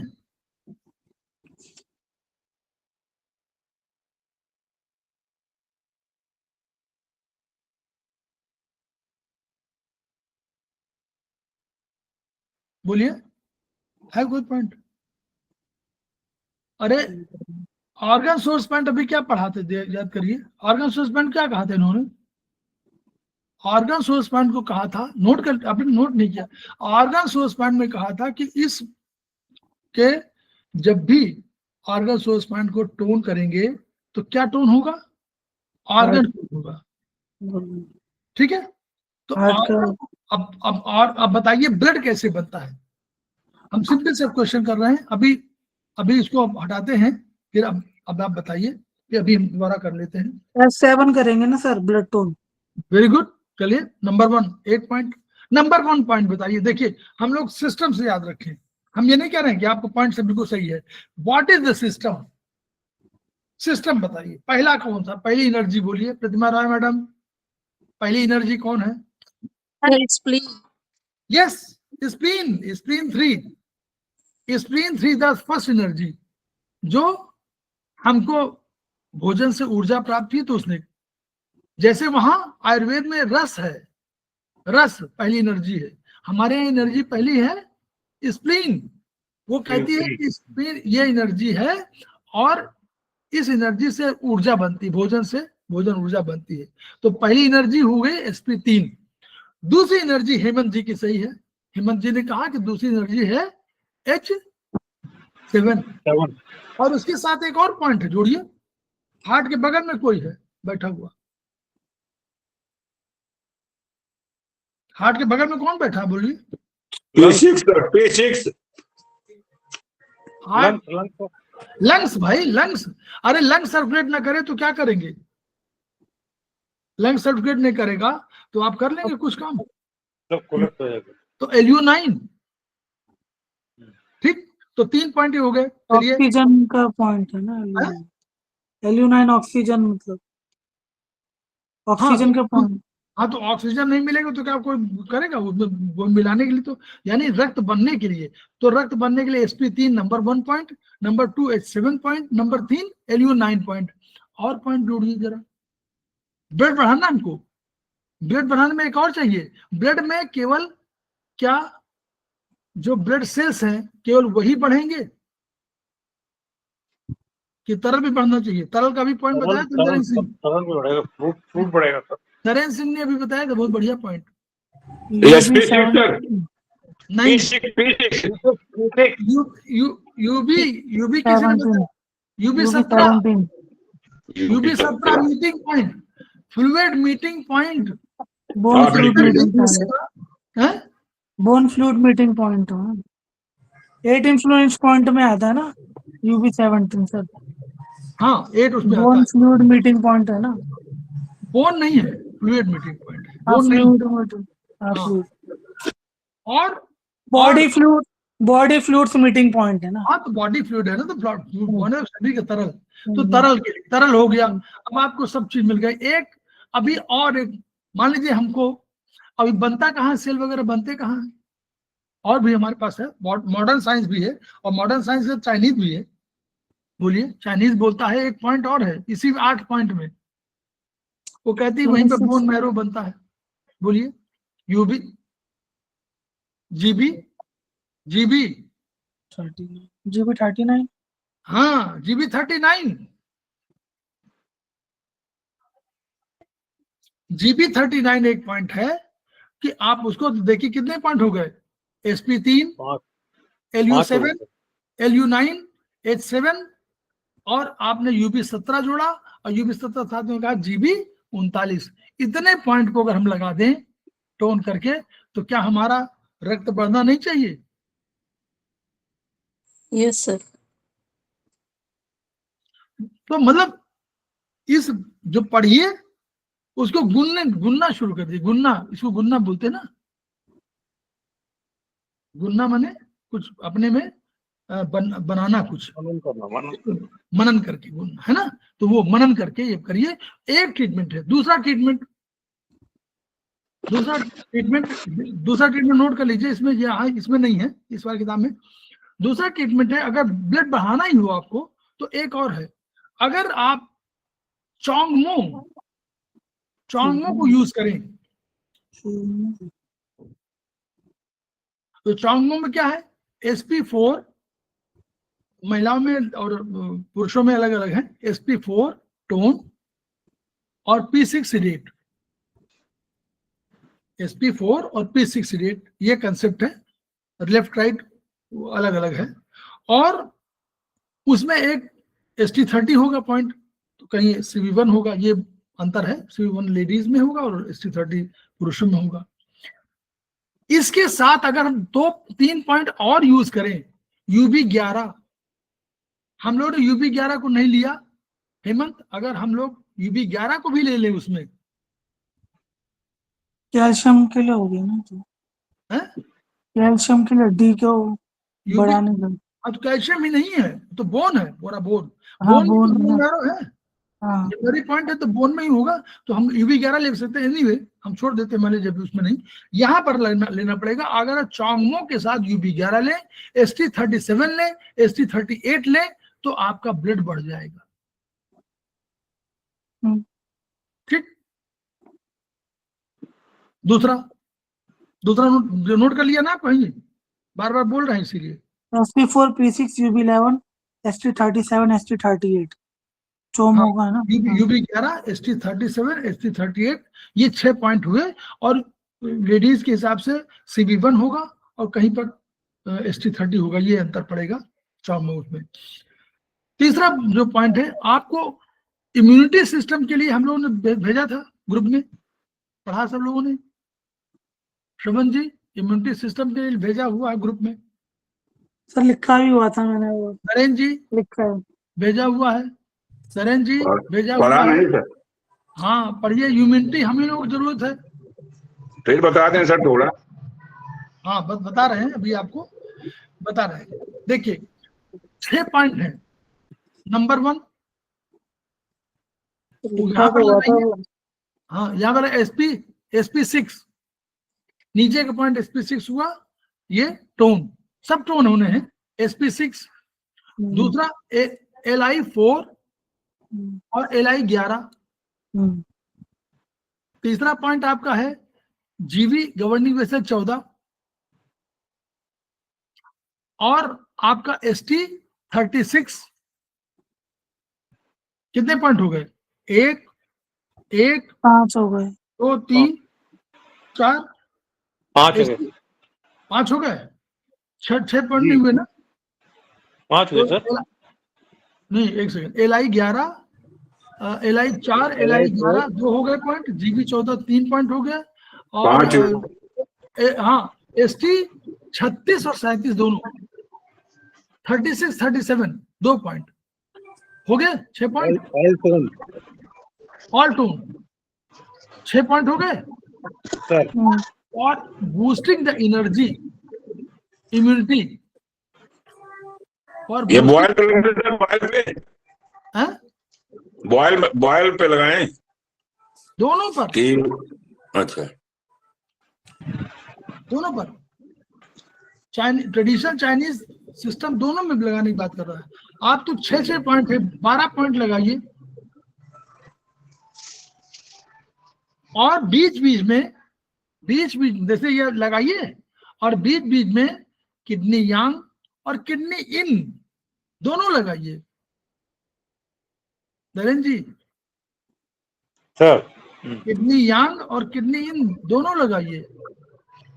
बोलिए, है कोई पॉइंट? अरे ऑर्गन सोर्स पॉइंट अभी क्या पढ़ाते थे, याद करिए। ऑर्गन सोर्स पॉइंट क्या कहा था इन्होंने? ऑर्गन सोर्स पॉइंट को कहा था, नोट कर, आपने नोट नहीं किया। ऑर्गन सोर्स पॉइंट में कहा था कि इस के जब भी ऑर्गन सोर्स पॉइंट को टोन करेंगे तो क्या टोन होगा? ऑर्गन होगा, ठीक है। तो अब बताइए ब्लड कैसे बनता है? हम सिंपल से क्वेश्चन कर रहे हैं। अभी इसको हटाते हैं, फिर अब आप बताइए, फिर अभी हम दोबारा कर लेते हैं। S7 करेंगे ना sir, blood tone. Very good, चलिए नंबर 1 8 पॉइंट। नंबर 1 पॉइंट बताइए। देखिए हम लोग सिस्टम से याद रखें, हम ये नहीं कह रहे हैं कि आपको पॉइंट से बिल्कुल सही है। What is the system? System बताइए। पहला कौन सा? पहली एनर्जी बोलिए प्रतिमा राय मैडम, पहली एनर्जी कौन है? Yes, spleen 3 the first energy जो हमको भोजन से ऊर्जा प्राप्त हुई। तो उसने, जैसे वहां आयुर्वेद में रस है, रस पहली एनर्जी है, हमारे यहाँ एनर्जी पहली है स्प्लीन। वो कहती है कि स्प्लीन ये एनर्जी है और इस एनर्जी से ऊर्जा बनती, भोजन ऊर्जा बनती है। तो पहली एनर्जी हो गई SP3। दूसरी एनर्जी हेमंत जी की सही है। हेमंत जी ने कहा कि दूसरी एनर्जी है H7। और उसके साथ एक और पॉइंट है, जोड़िए। हार्ट के बगल में कोई है बैठा हुआ, हार्ट के बगल में कौन बैठा है बोलिए? P6 लंग्स भाई, लंग्स। अरे लंग्स सर्कुलेट ना करे तो क्या करेंगे? लंग्स सर्कुलेट नहीं करेगा तो आप कर लेंगे कुछ काम? तो LU9, ठीक। तो 3 पॉइंट हो गए। चलिए, ऑक्सीजन का पॉइंट है ना, LU9 ऑक्सीजन, मतलब ऑक्सीजन का पॉइंट। हाँ, तो ऑक्सीजन नहीं मिलेगा तो क्या कोई करेगा वो मिलाने के लिए? तो यानी रक्त बनने के लिए, तो रक्त बनने के लिए SP3 number 1 point, number 2 H7 point, number 3 LU9 point. और पॉइंट जोड़िए जरा। ब्लड बढ़ाना हमको, ब्लड बढ़ाने में एक और चाहिए। ब्लड में केवल क्या जो ब्लड सेल्स हैं केवल वही बढ़ेंगे कि तरल भी बढ़ना चाहिए? तरल का भी पॉइंट बताया था नरेंद्र सिंह। तरल भी बढ़ेगा, फ्रूट बढ़ेगा सर। नरेंद्र सिंह ने अभी बताया था, बहुत बढ़िया पॉइंट। नहीं, यूबी किसी ने बताया? UB17 meeting point, fluid meeting point, bone fluid meeting point 8 influence point में आता है ना। UB17 sir. हाँ 8 उसमें आता बोन है। फ्लूइड मीटिंग पॉइंट है ना? बोन नहीं है, फ्लूइड मीटिंग पॉइंट है, हाँ बोन नहीं। फ्लूइड मीटिंग, हाँ हाँ। फ्लूइड। और बॉडी फ्लूइड्स मीटिंग पॉइंट है ना? हाँ तो बॉडी फ्लूइड है ना, तो बॉडी सभी के तरल, तो हम्म। तरल के लिए तरल हो गया। अब आपको सब चीज मिल गई। एक अभी और एक मान लीजिए हमको अभी बनता कहाँ, सेल वगैरह बनते कहाँ है, और भी हमारे पास है, मॉडर्न साइंस भी है, और मॉडर्न साइंस में चाइनीज भी है। बोलिए, चाइनीज बोलता है एक पॉइंट और है इसी 8 पॉइंट में, वो कहती है वहीं पे बोन मैरो बनता है। बोलिए, यूबी, जीबी, जीबी, GB39। हाँ जीबी 39, जीबी 39 एक पॉइंट है कि आप उसको देखिए कितने पॉइंट हो गए, SP3, LU7, LU9, H7, और आपने UB17 जोड़ा, और UB17 साथ में कहा GB39। इतने पॉइंट को अगर हम लगा दें टोन करके, तो क्या हमारा रक्त बढ़ना नहीं चाहिए? Yes sir. तो मतलब इस जो पढ़िए उसको गुनना शुरू कर दिए। गुनना, इसको गुनना बोलते हैं ना, गुनना माने कुछ अपने में बनाना, कुछ मनन करके गुनना, है ना? तो वो मनन करके ये करिए। एक ट्रीटमेंट है। दूसरा ट्रीटमेंट नोट कर लीजिए, इसमें यहाँ इसमें नहीं है इस वाली किताब में। दूसरा ट्रीटमेंट है, अगर ब्लड बढ़ाना ही हो आपको तो एक और है। अगर आप चोंगमो को यूज करें, तो चोंगमो में क्या है, SP4 महिलाओं में और पुरुषों में अलग अलग है, SP4 टोन और P6 रेट, SP4 और P6 रेट, ये कंसेप्ट है। लेफ्ट राइट अलग अलग है, और उसमें एक ST30 होगा पॉइंट, तो कहीं CV1 होगा, ये अंतर है। CV1 लेडीज में होगा और ST30 पुरुषों में होगा। इसके साथ अगर हम 2-3 पॉइंट और यूज करें, UB11, हम लोग ने UB11 को नहीं लिया हेमंत, अगर हम लोग UB11 को भी ले लें, उसमें कैल्शियम के लिए हो गया ना, तो कैल्शियम के लिए D को बढ़ाने का। अब तो कैल्शियम ही नहीं है, तो बोन है, पूरा बोन। हाँ, बोन बोन है, हाँ। मेरी पॉइंट है, तो बोन में ही होगा। तो हम UB11 ले सकते हैं, एनीवे हम छोड़ देते हैं, मान लीजिए जब उसमें नहीं, यहाँ पर लेना पड़ेगा। अगर चोंगमो के साथ UB11 ले, ST37 ले, ST38 ले, तो आपका ब्लड बढ़ जाएगा। ठीक। दूसरा नोट कर लिया ना कहीं, बार बार बोल रहे हैं इसीलिए। SP4 P6 UB11 ST37 ST38 चोम होगा ना। UB11 ST37 ST38, ये 6 पॉइंट हुए, और लेडीज के हिसाब से CV1 होगा और कहीं पर ST30 होगा, ये अंतर पड़ेगा चोम में। तीसरा जो पॉइंट है, आपको इम्यूनिटी सिस्टम के लिए हम लोगों ने भेजा था, ग्रुप में पढ़ा सब लोगों ने। श्रवण जी, इम्यूनिटी सिस्टम के लिए भेजा हुआ है ग्रुप में। सर लिखा भी हुआ था मैंने, वो नरेन जी लिखा है, भेजा हुआ है। सरेन जी भेजा हुआ है। हाँ पढ़िए, इम्यूनिटी हम ही लोगों को जरूरत है। फिर बता दें सर थोड़ा। हाँ बता रहे हैं, अभी आपको बता रहे हैं। देखिए 6 पॉइंट है। नंबर 1, हाँ यहाँ पर SP6, नीचे का पॉइंट SP6 हुआ, ये टोन, सब टोन होने हैं, SP6। दूसरा LI4 और LI11। तीसरा पॉइंट आपका है GV गवर्निंग वेसल 14, और आपका ST36। कितने पॉइंट हो गए? 1 5 हो गए, 2 3 4 5 हो गए। 6 पॉइंट नहीं हुए ना? 5 हुए सर। नहीं, एक सेकंड। LI11, LI4, LI11 2 हो गए पॉइंट, GB14 3 पॉइंट हो गए, और हाँ ST36 और 37 दोनों, 36 37 2 पॉइंट हो गए, 6 पॉइंट। ऑल टोन 6 पॉइंट हो गए। और बूस्टिंग द एनर्जी इम्यूनिटी और ये बॉयल पे लगाएं सर, बॉयल पे बॉयल पे लगाएं दोनों पर कि अच्छा दोनों पर ट्रेडिशनल चाइनीज सिस्टम दोनों में लगाने की बात कर रहा है। आप तो 6 पॉइंट है, 12 पॉइंट लगाइए और बीच बीच में जैसे ये लगाइए और बीच बीच में किडनी यांग और किडनी इन दोनों लगाइए। नरेंद्र जी सर किडनी यांग और किडनी इन दोनों लगाइए।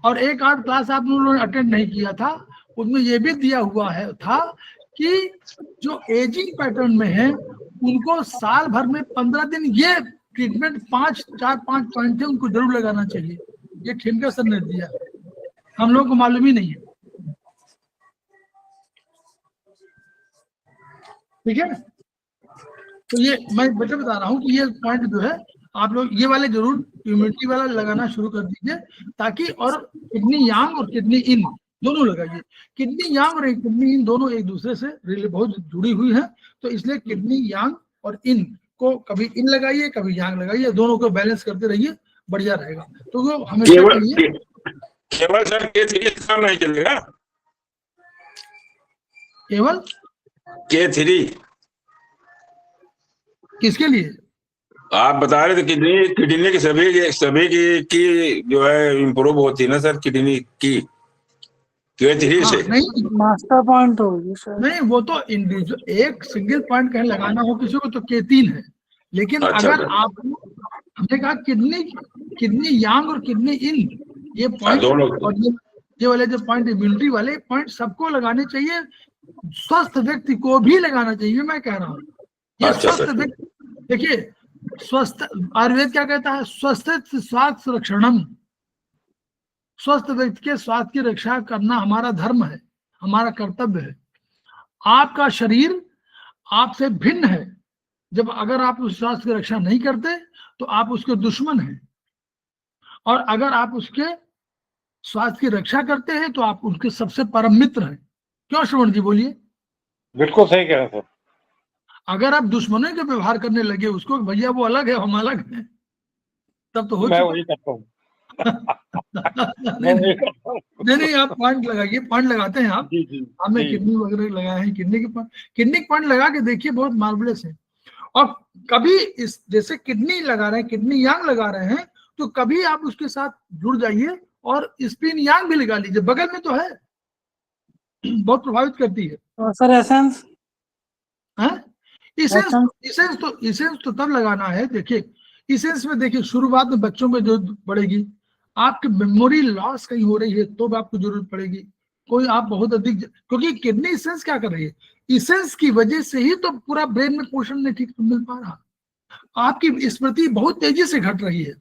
और एक आध क्लास आप लोगों ने अटेंड नहीं किया था, उसमें ये भी दिया हुआ है था कि जो एजिंग पैटर्न में है उनको साल भर में 15 दिन ये ट्रीटमेंट 5 पॉइंट थे उनको जरूर लगाना चाहिए। ये खेमका सर ने दिया, हम लोगों को मालूम ही नहीं है। ठीक है, तो ये मैं बता रहा हूँ कि ये पॉइंट जो है आप लोग ये वाले जरूर इम्यूनिटी वाला लगाना शुरू कर दीजिए ताकि, और किडनी यांग और किडनी इन दोनों लगाइए। किडनी यांग और किडनी इन दोनों एक दूसरे से बहुत जुड़ी हुई है, तो इसलिए किडनी यांग और इन को कभी इन लगाइए कभी यांग लगाइए, दोनों को बैलेंस करते रहिए, बढ़िया रहेगा। तो वो हमेशा केवल सर K3 काम नहीं चलेगा, केवल K3 किसके लिए आप बता रहे थे किडनी की सभी की जो है इम्प्रूव होती है ना सर, किडनी की K3 से? नहीं मास्टर पॉइंट होगी सर। नहीं, वो तो इंडिविजुअल एक सिंगल पॉइंट कहीं लगाना हो किसी को तो K3 है, लेकिन अच्छा, अगर आप हमने कहा किडनी यांग और किडनी इन ये पॉइंट दोनों और ये वाले जो पॉइंट इम्यूनिटी वाले पॉइंट सबको लगाने चाहिए, स्वस्थ व्यक्ति को भी लगाना चाहिए। मैं कह रहा हूँ ये अच्छा, स्वस्थ व्यक्ति, देखिए स्वस्थ आयुर्वेद क्या कहता है, स्वस्थ स्वास्थ्य रक्षणम, स्वस्थ व्यक्ति के स्वास्थ्य की रक्षा करना हमारा धर्म है, हमारा कर्तव्य है। आपका शरीर आपसे भिन्न है, जब अगर आप उस स्वास्थ्य की रक्षा नहीं करते तो आप उसके दुश्मन हैं, और अगर आप उसके स्वास्थ्य की रक्षा करते हैं तो आप उनके सबसे परम मित्र हैं। क्यों श्रवण जी बोलिए? बिल्कुल सही कह रहे हैं सर। अगर आप दुश्मनों के व्यवहार करने लगे उसको, भैया वो अलग है हम अलग हैं, तब तो हो मैं चुका। वही करता हूँ। नहीं आप पॉइंट लगाइए, पॉइंट लगाते हैं आप, हमने किडनी वगैरह लगाए हैं, किडनी पॉइंट लगा के देखिए, बहुत मार्वलेस है। और कभी इस जैसे किडनी लगा रहे हैं, किडनी यांग लगा रहे हैं, तो कभी आप उसके साथ जुड़ जाइए और स्पिन यांग भी लगा लीजिए, बगल में तो है, बहुत प्रभावित करती है। और सर एसेंस इसेंस तो तब लगाना है। देखिए इसेंस में देखिए शुरुआत में बच्चों में जो पड़ेगी, आपकी मेमोरी लॉस कहीं हो रही है तो आपको जरूरत पड़ेगी, कोई आप बहुत अधिक, क्योंकि किडनी इसेंस क्या कर रही है, इसेंस की वजह से ही तो पूरा ब्रेन में पोषण नहीं ठीक से मिल पा रहा, आपकी स्मृति बहुत तेजी से घट रही है।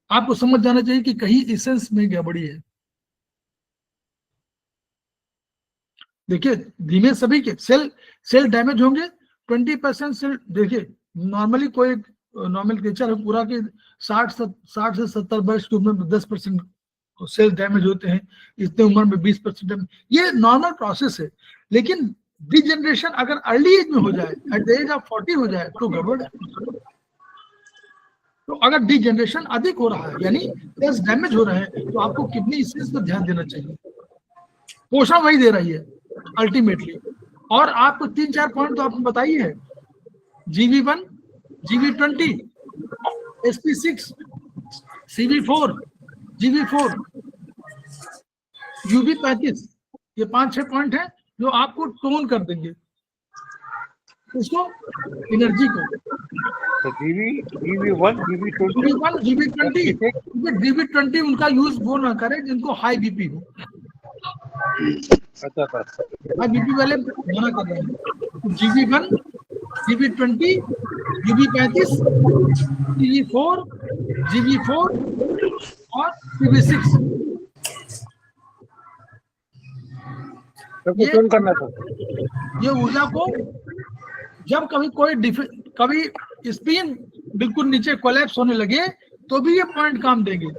आपको समझ जाना चाहिए कि कहीं इसेंस में गड़बड़ी है। देखिए धीमे सभी के सेल डैमेज होंगे, 20% सेल, देखिए नॉर्मली कोई नॉर्मल क्रिएचर है पूरा के 60 से 70 वर्ष की उम्र में 10% सेल डैमेज होते हैं, इतने उम्र में 20%, ये नॉर्मल प्रोसेस है। लेकिन डिजेनरेशन अगर अर्ली एज में हो जाए, एट द एज ऑफ 40 हो जाए तो गड़बड़ है। तो अगर डिजेनरेशन अधिक हो रहा है यानी सेल्स डैमेज हो रहे हैं तो आपको किडनी इसेंस पर ध्यान देना चाहिए, पोषण वही दे रही है अल्टीमेटली। और आपको 3-4 पॉइंट तो आपने बताई है, GV1, GV20, SP6, CV4, GV4, UV35, ये 5-6 पॉइंट है जो आपको टोन कर देंगे उसको, एनर्जी को। तो GV1, GV20 उनका यूज वो ना करें जिनको हाई बीपी हो। अच्छा सर, हाई बीपी वाले मना कर रहे हैं। GV1, GV20, UV35, CV4, GV4 और CV6। सबको ट्यून करना है सर। ये ऊर्जा को जब कभी स्पिन बिल्कुल नीचे कोलैप्स होने लगे तो भी ये पॉइंट काम देंगे।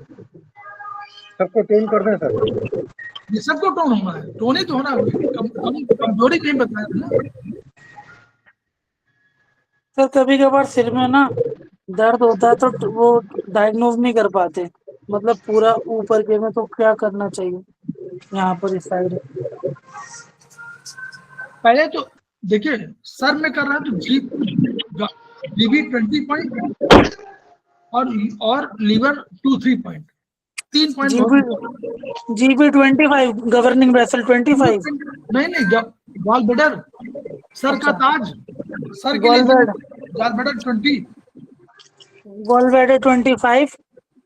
सबको ट्यून कर दें सर। ये सबको टोन होना है, टोन ही तो होना है, कमजोरी कहीं बताया था ना। सर कभी कभार सिर में ना दर्द होता है तो वो डायग्नोज नहीं कर पाते, मतलब पूरा ऊपर के में, तो क्या करना चाहिए यहाँ पर इस साइड? पहले तो देखिए सर में कर रहा है तो जीबी 20 पॉइंट और liver 2-3 point, 3 point. GB 25, governing vessel 25। नहीं गॉल ब्लैडर, सर का ताज, सर के लिए गॉल ब्लैडर 20, गॉल ब्लैडर 25।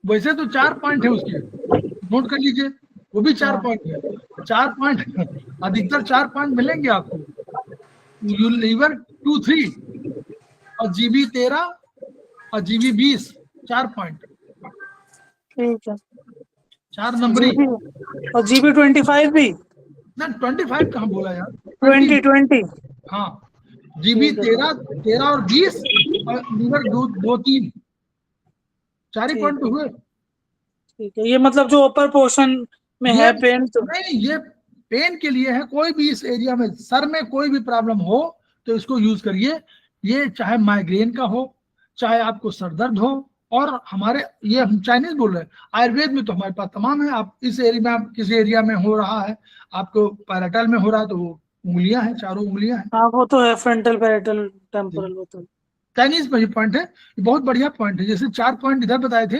वैसे तो 4 पॉइंट है उसके, नोट कर लीजिए, वो भी 4 पॉइंट है। 4 पॉइंट अधिकतर 4 पॉइंट मिलेंगे आपको। लीवर 2-3 और जीबी 13 और जीबी 20, 4 पॉइंट। ठीक है, 4 नंबरी। और जीबी 25 भी ना 25 कहाँ बोला यार, 20। हाँ जीबी 13 और 20 और लीवर 2-3, 4 ही पॉइंट हुए। ठीक है, ये मतलब जो ऊपर पोर्शन में है पेन तो नहीं, ये पेन के लिए है। कोई भी इस एरिया में सर में कोई भी प्रॉब्लम हो तो इसको यूज करिए। ये चाहे माइग्रेन का हो, चाहे आपको सर दर्द हो, और हमारे ये हम चाइनीज बोल रहे हैं, आयुर्वेद में तो हमारे पास तमाम है। आप इस एरिया में, आप किसी एरिया में हो रहा है, आपको पैराटाल में हो रहा है तो वो उंगलियां हैं, 4 उंगलियां हैं। हाँ वो तो है, फ्रंटल पैरेटल टेम्पोरल, वो तो चाइनीज में ये पॉइंट है, ये बहुत बढ़िया पॉइंट है। जैसे 4 पॉइंट इधर बताए थे,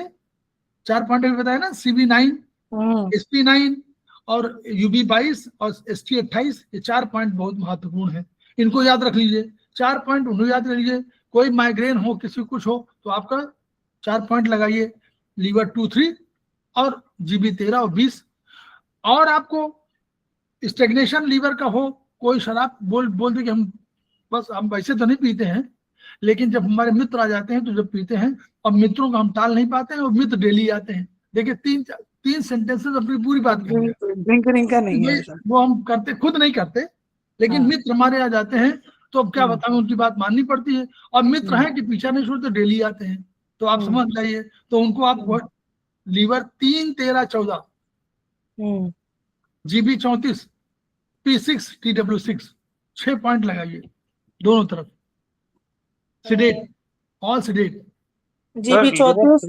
4 पॉइंट भी बताया ना, CB9, SP9 और UB22 और ST28, ये 4 पॉइंट बहुत महत्वपूर्ण है, इनको याद रख लीजिए। 4 पॉइंट उन्हें याद रख लीजिए। कोई माइग्रेन हो, किसी कुछ हो तो आपका 4 पॉइंट लगाइए, लीवर 2-3 और जीबी 13 और 20। और आपको स्टेग्नेशन लीवर का हो, कोई शराब बोल दे कि हम वैसे तो नहीं पीते हैं, लेकिन जब हमारे मित्र आ जाते हैं तो जब पीते हैं, और मित्रों का हम टाल नहीं पाते हैं, और मित्र डेली आते हैं। देखिए 3 सेंटेंसेस अपनी पूरी बात करेंगे। ड्रिंकिंग का नहीं है वो हम करते, खुद नहीं करते, लेकिन मित्र हमारे आ जाते हैं तो अब क्या बताएं, उनकी बात माननी पड़ती है। और मित्र हैं कि पीछा नहीं छोड़ते, डेली आते हैं, तो आप समझ जाइए। तो उनको आप liver 3, 13, 14, GB 34, P6, TW6, 6 point लगाइए दोनों तरफ। Sedate, all sedate. GB 34,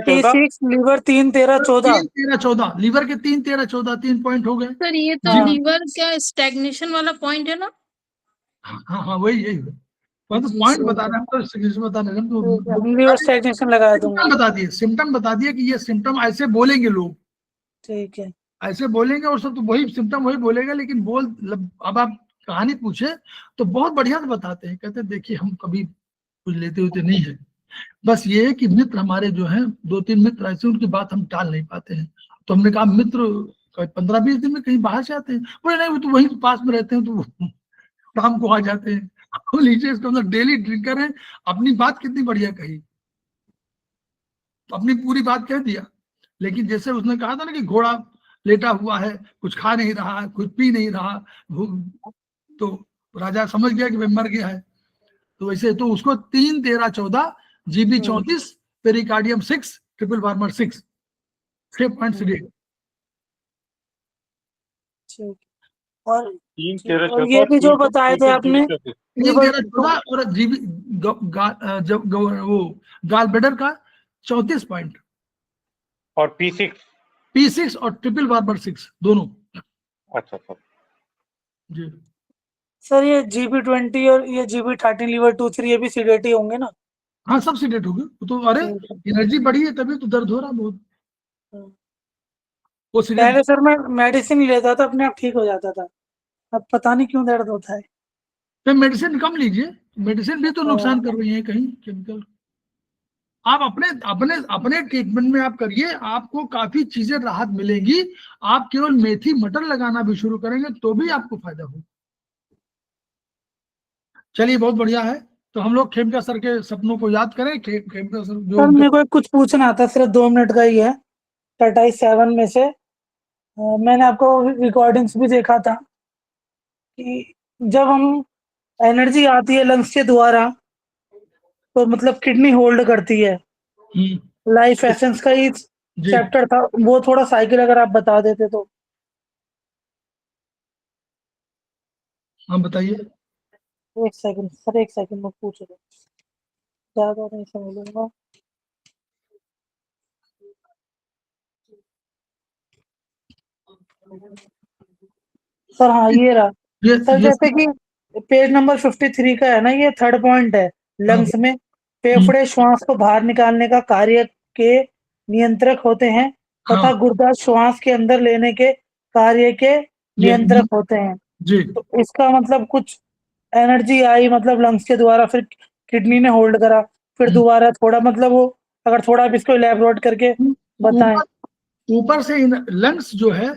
P6, liver 3, 13, 14, 14, liver के 3, 13, 14, 3 पॉइंट हो गए सर। ये तो लीवर क्या स्टैग्नेशन वाला पॉइंट है ना? हाँ वही, यही मैं तो पॉइंट बता रहा हूँ, तो स्टेग्नेशन बता रहे हैं, तो लीवर स्टैग्नेशन लगा दूंगा। बता दिए, सिम्टम बता दिए कि ये सिम्टम ऐसे बोलेंगे लोग, ठीक है, ऐसे बोलेंगे, और सब तो वही सिम्टम वही बोलेगा, लेकिन अब आप कहानी पूछे तो बहुत बढ़िया से बताते हैं। कहते देखिए हम कभी कुछ लेते होते नहीं है, बस ये है कि मित्र हमारे जो हैं 2-3 मित्र ऐसे, उनकी बात हम टाल नहीं पाते हैं। तो हमने कहा मित्र 15-20 दिन में कहीं बाहर से आते हैं, बोले नहीं वो तो वहीं पास में रहते हैं, तो शाम को आ जाते हैं। लीजिए इसका मतलब डेली ड्रिंकर है। अपनी बात कितनी बढ़िया कही, अपनी पूरी बात कह दिया। लेकिन जैसे उसने कहा था ना कि घोड़ा लेटा हुआ है, कुछ खा नहीं रहा, कुछ पी नहीं रहा, तो राजा समझ गया कि भाई मर गया है। तो वैसे तो उसको 3, 13, 14, GB 34, pericardium 6, triple warmer 6, 6 point सिडेट। और ये भी जो बताए थे आपने, 3, 13, 14 और जीबी वो गाल ब्लैडर का 34 पॉइंट, और P6 और ट्रिपल वार्मर 6 दोनों। अच्छा सर जी सर ये जीबी 20 और ये जीबी 13 लीवर 2-3 ये भी सीडेट ही होंगे ना? हाँ सब सीडेट हो गए। तो अरे एनर्जी बढ़ी है तभी तो दर्द हो रहा बहुत। वो पहले सर मैं मेडिसिन लेता था, अपने आप ठीक हो जाता था, अब पता नहीं क्यों दर्द होता है। तो मेडिसिन कम लीजिए, मेडिसिन भी तो नुकसान कर रही है कहीं, केमिकल। आप अपने ट्रीटमेंट में आप करिए, आपको काफी चीजें राहत मिलेंगी। आप केवल मेथी मटर लगाना भी शुरू करेंगे तो भी आपको फायदा होगा। चलिए बहुत बढ़िया है। तो हम लोग खेमका सर के सपनों को याद करें। खेमका सर जो सर मेरे को कुछ पूछना था, सिर्फ 2 मिनट का ही है। टाटा 7 में से मैंने आपको रिकॉर्डिंग्स भी देखा था, कि जब हम एनर्जी आती है लंग्स के द्वारा तो मतलब किडनी होल्ड करती है। लाइफ एसेंस का ही जी चैप्टर था वो, थोड़ा साइकिल अगर आप बता देते तो। हाँ बताइए। एक सेकंड सर, एक सेकंड मैं पूछ रहा हूँ, ज्यादा नहीं समझूंगा। सर हाँ ये रहा। सर ये जैसे कि पेज नंबर 53 का है ना, ये थर्ड पॉइंट है। लंग्स में फेफड़े श्वास को बाहर निकालने का कार्य के नियंत्रक होते हैं तथा हाँ गुर्दा श्वास के अंदर लेने के कार्य के नियंत्रक होते हैं। जी तो इसका मतलब कुछ एनर्जी आई मतलब लंग्स के द्वारा, फिर किडनी ने होल्ड करा, फिर दोबारा थोड़ा मतलब वो, अगर थोड़ा आप इसको इलेबोरेट करके बताएं। ऊपर से लंग्स जो है,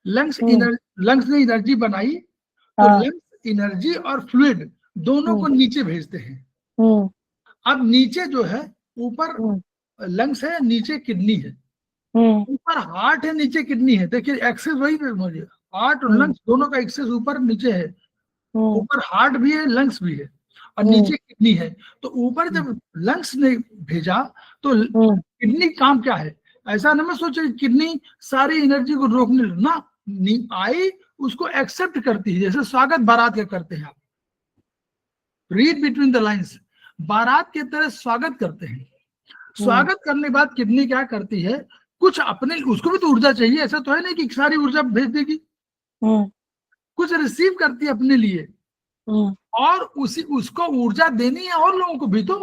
लंग्स लंग्स ने एनर्जी बनाई, तो हाँ। लंग्स एनर्जी और फ्लूइड दोनों को नीचे भेजते हैं। हम्म अब नीचे जो है, ऊपर हम्म लंग्स है, नीचे किडनी है, हम्म ऊपर हार्ट है, नीचे किडनी है। देखिए एक्सेस वही है मुझे, हार्ट और लंग्स दोनों का एक्सेस ऊपर नीचे है। ऊपर हार्ट भी है, लंग्स भी है, और नीचे किडनी है। तो ऊपर जब लंग्स ने भेजा तो किडनी काम क्या है, ऐसा ना मैं सोचे किडनी सारी एनर्जी को रोकने ना, आई उसको एक्सेप्ट करती है। जैसे स्वागत बारात का करते हैं आप, रीड बिटवीन द लाइंस, बारात की तरह स्वागत करते हैं। स्वागत करने के बाद किडनी क्या करती है, कुछ अपने, उसको भी तो ऊर्जा चाहिए, ऐसा तो है नहीं कि सारी ऊर्जा भेज देगी, कुछ रिसीव करती है अपने लिए, और उसको ऊर्जा देनी है और लोगों को भी। तो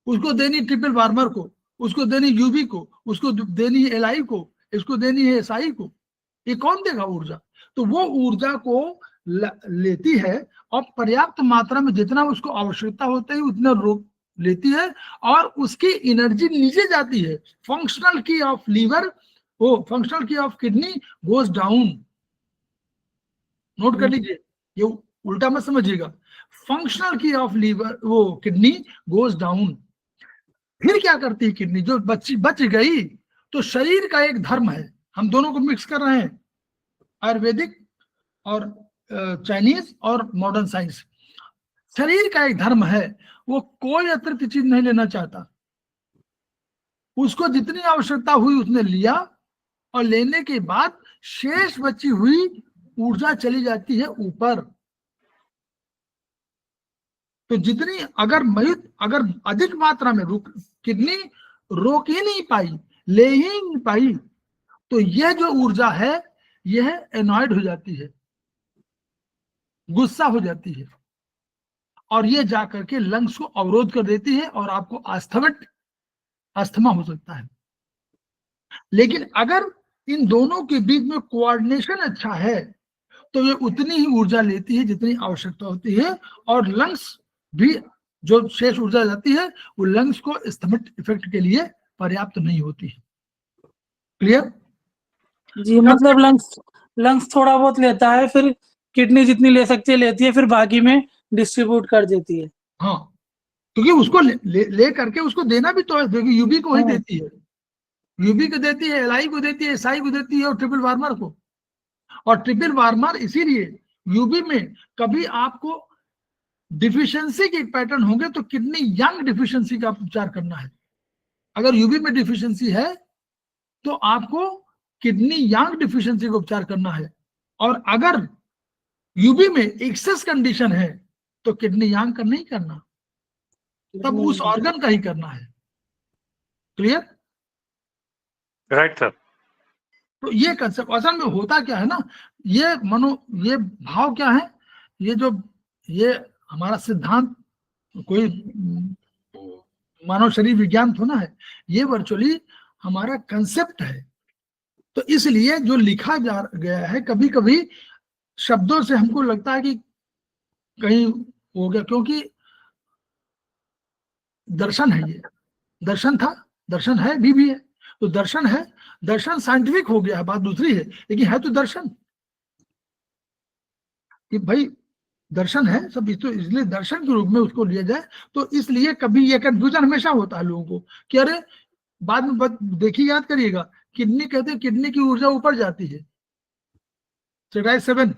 उसको देनी ट्रिपल वार्मर को, उसको देनी यूवी को, उसको देनी है एलआई को, इसको देनी है एसआई को। ये कौन देगा ऊर्जा? तो वो ऊर्जा को लेती है और पर्याप्त मात्रा में जितना उसको आवश्यकता होती है उतना रोक लेती है, और उसकी एनर्जी नीचे जाती है। फंक्शनल की ऑफ लीवर, वो फंक्शनल की of kidney goes down. Note कर लीजिए, ये उल्टा मत समझिएगा। फंक्शनल की ऑफ लीवर, वो किडनी गोज डाउन। फिर क्या करती है किडनी, जो बच गई, तो शरीर का एक धर्म है, हम दोनों को मिक्स कर रहे हैं, आयुर्वेदिक और चाइनीज और मॉडर्न साइंस। शरीर का एक धर्म है, वो कोई अतिरिक्त चीज नहीं लेना चाहता। उसको जितनी आवश्यकता हुई उसने लिया, और लेने के बाद शेष बची हुई ऊर्जा चली जाती है ऊपर। तो जितनी अगर अधिक मात्रा में किडनी रोक ही नहीं पाई, ले ही नहीं पाई, तो यह जो ऊर्जा है यह एनॉयड हो जाती है, गुस्सा हो जाती है, और ये जाकर के लंग्स को अवरोध कर देती है और आपको अस्थमा हो सकता है। लेकिन अगर इन दोनों के बीच में कोऑर्डिनेशन अच्छा है तो ये उतनी ही ऊर्जा लेती है जितनी आवश्यकता होती है, और लंग्स भी जो शेष ऊर्जा जाती है वो लंग्स को स्थमित इफेक्ट के लिए पर्याप्त नहीं होती है। क्लियर जी? मतलब लंग्स थोड़ा बहुत लेता है, फिर किडनी जितनी ले सकती है लेती है, फिर बाकी में डिस्ट्रीब्यूट कर देती है। हाँ, क्योंकि उसको ले करके उसको देना भी तो है, देखिए यूबी को ही देती है, यूबी को देती है, एलआई को देती है, एसआई को देती है, और ट्रिपल वार्मर को। और ट्रिपल वार्मर इसीलिए यूबी में कभी आपको डिफिशियंसी के पैटर्न होंगे तो किडनी यंग डिफिशियंसी का उपचार करना है। अगर यूबी में डिफिशियंसी है तो आपको किडनी यंग डिफिशियंसी का उपचार करना है, और अगर यूबी में एक्सेस कंडीशन है तो किडनी यंग का नहीं करना, तब उस ऑर्गन का ही करना है। क्लियर? Right sir. तो ये कंसेप्ट असल में होता क्या है ना, ये भाव क्या है, ये हमारा सिद्धांत कोई मानव शरीर विज्ञान थोड़ा है, ये वर्चुअली हमारा कंसेप्ट है। तो इसलिए जो लिखा जा गया है, कभी कभी शब्दों से हमको लगता है कि कहीं हो गया, क्योंकि दर्शन है, ये दर्शन था, दर्शन है भी है। तो दर्शन है, दर्शन साइंटिफिक हो गया है, बात दूसरी है, लेकिन है तो दर्शन कि भाई दर्शन है सब, इसलिए दर्शन के रूप में उसको लिया जाए। तो इसलिए कभी ये कंफ्यूजन हमेशा होता है लोगों को कि अरे बाद में देखिए, याद करिएगा, किडनी कहते हैं किडनी की ऊर्जा ऊपर जाती है, 7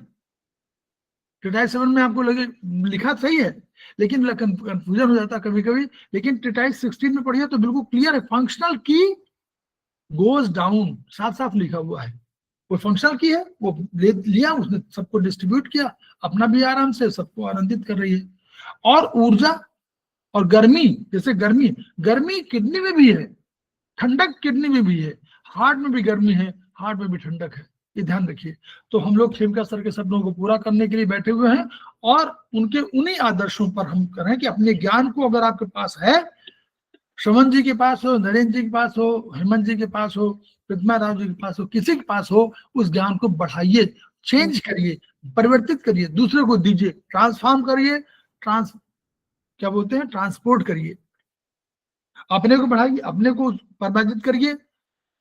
टिटाइस 7 में आपको लगे लिखा सही है, लेकिन कंफ्यूजन हो जाता कभी कभी, लेकिन टिटाइस 16 में पढ़िए तो बिल्कुल क्लियर है, फंक्शनल की गोज डाउन, साफ साफ लिखा हुआ है। वो फंक्शनल की है, वो लिया, उसने सबको डिस्ट्रीब्यूट किया, अपना भी आराम से सबको आनंदित कर रही है। और ऊर्जा और गर्मी, जैसे गर्मी किडनी में भी है, ठंडक किडनी में भी है, हार्ट में भी गर्मी है, हार्ट में भी ठंडक है, ये ध्यान रखिए। तो हम लोग खेमका सर के सपनों को पूरा करने के लिए बैठे हुए हैं और उनके उन्हीं आदर्शों पर हम करें कि अपने ज्ञान को अगर आपके पास है, श्रवण जी के पास हो, नरेंद्र जी के पास हो, हेमंत जी के पास हो, प्रतिमा राव जी के पास हो, किसी के पास हो, उस ज्ञान को बढ़ाइए, चेंज करिए, परिवर्तित करिए, दूसरे को दीजिए, ट्रांसफॉर्म करिए, क्या बोलते हैं, ट्रांसपोर्ट करिए, अपने को बढ़ाइए, अपने को परिवर्तित करिए,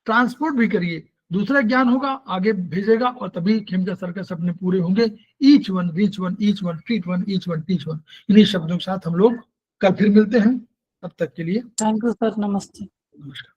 ट्रांसपोर्ट भी करिए, दूसरा ज्ञान होगा आगे भेजेगा और तभी खेमका सर के सपने पूरे होंगे। Each one reach one, each one treat one, each one teach one. इन्हीं शब्दों के साथ हम लोग कल फिर मिलते हैं, तब तक के लिए थैंक यू सर, नमस्ते। नमस्कार।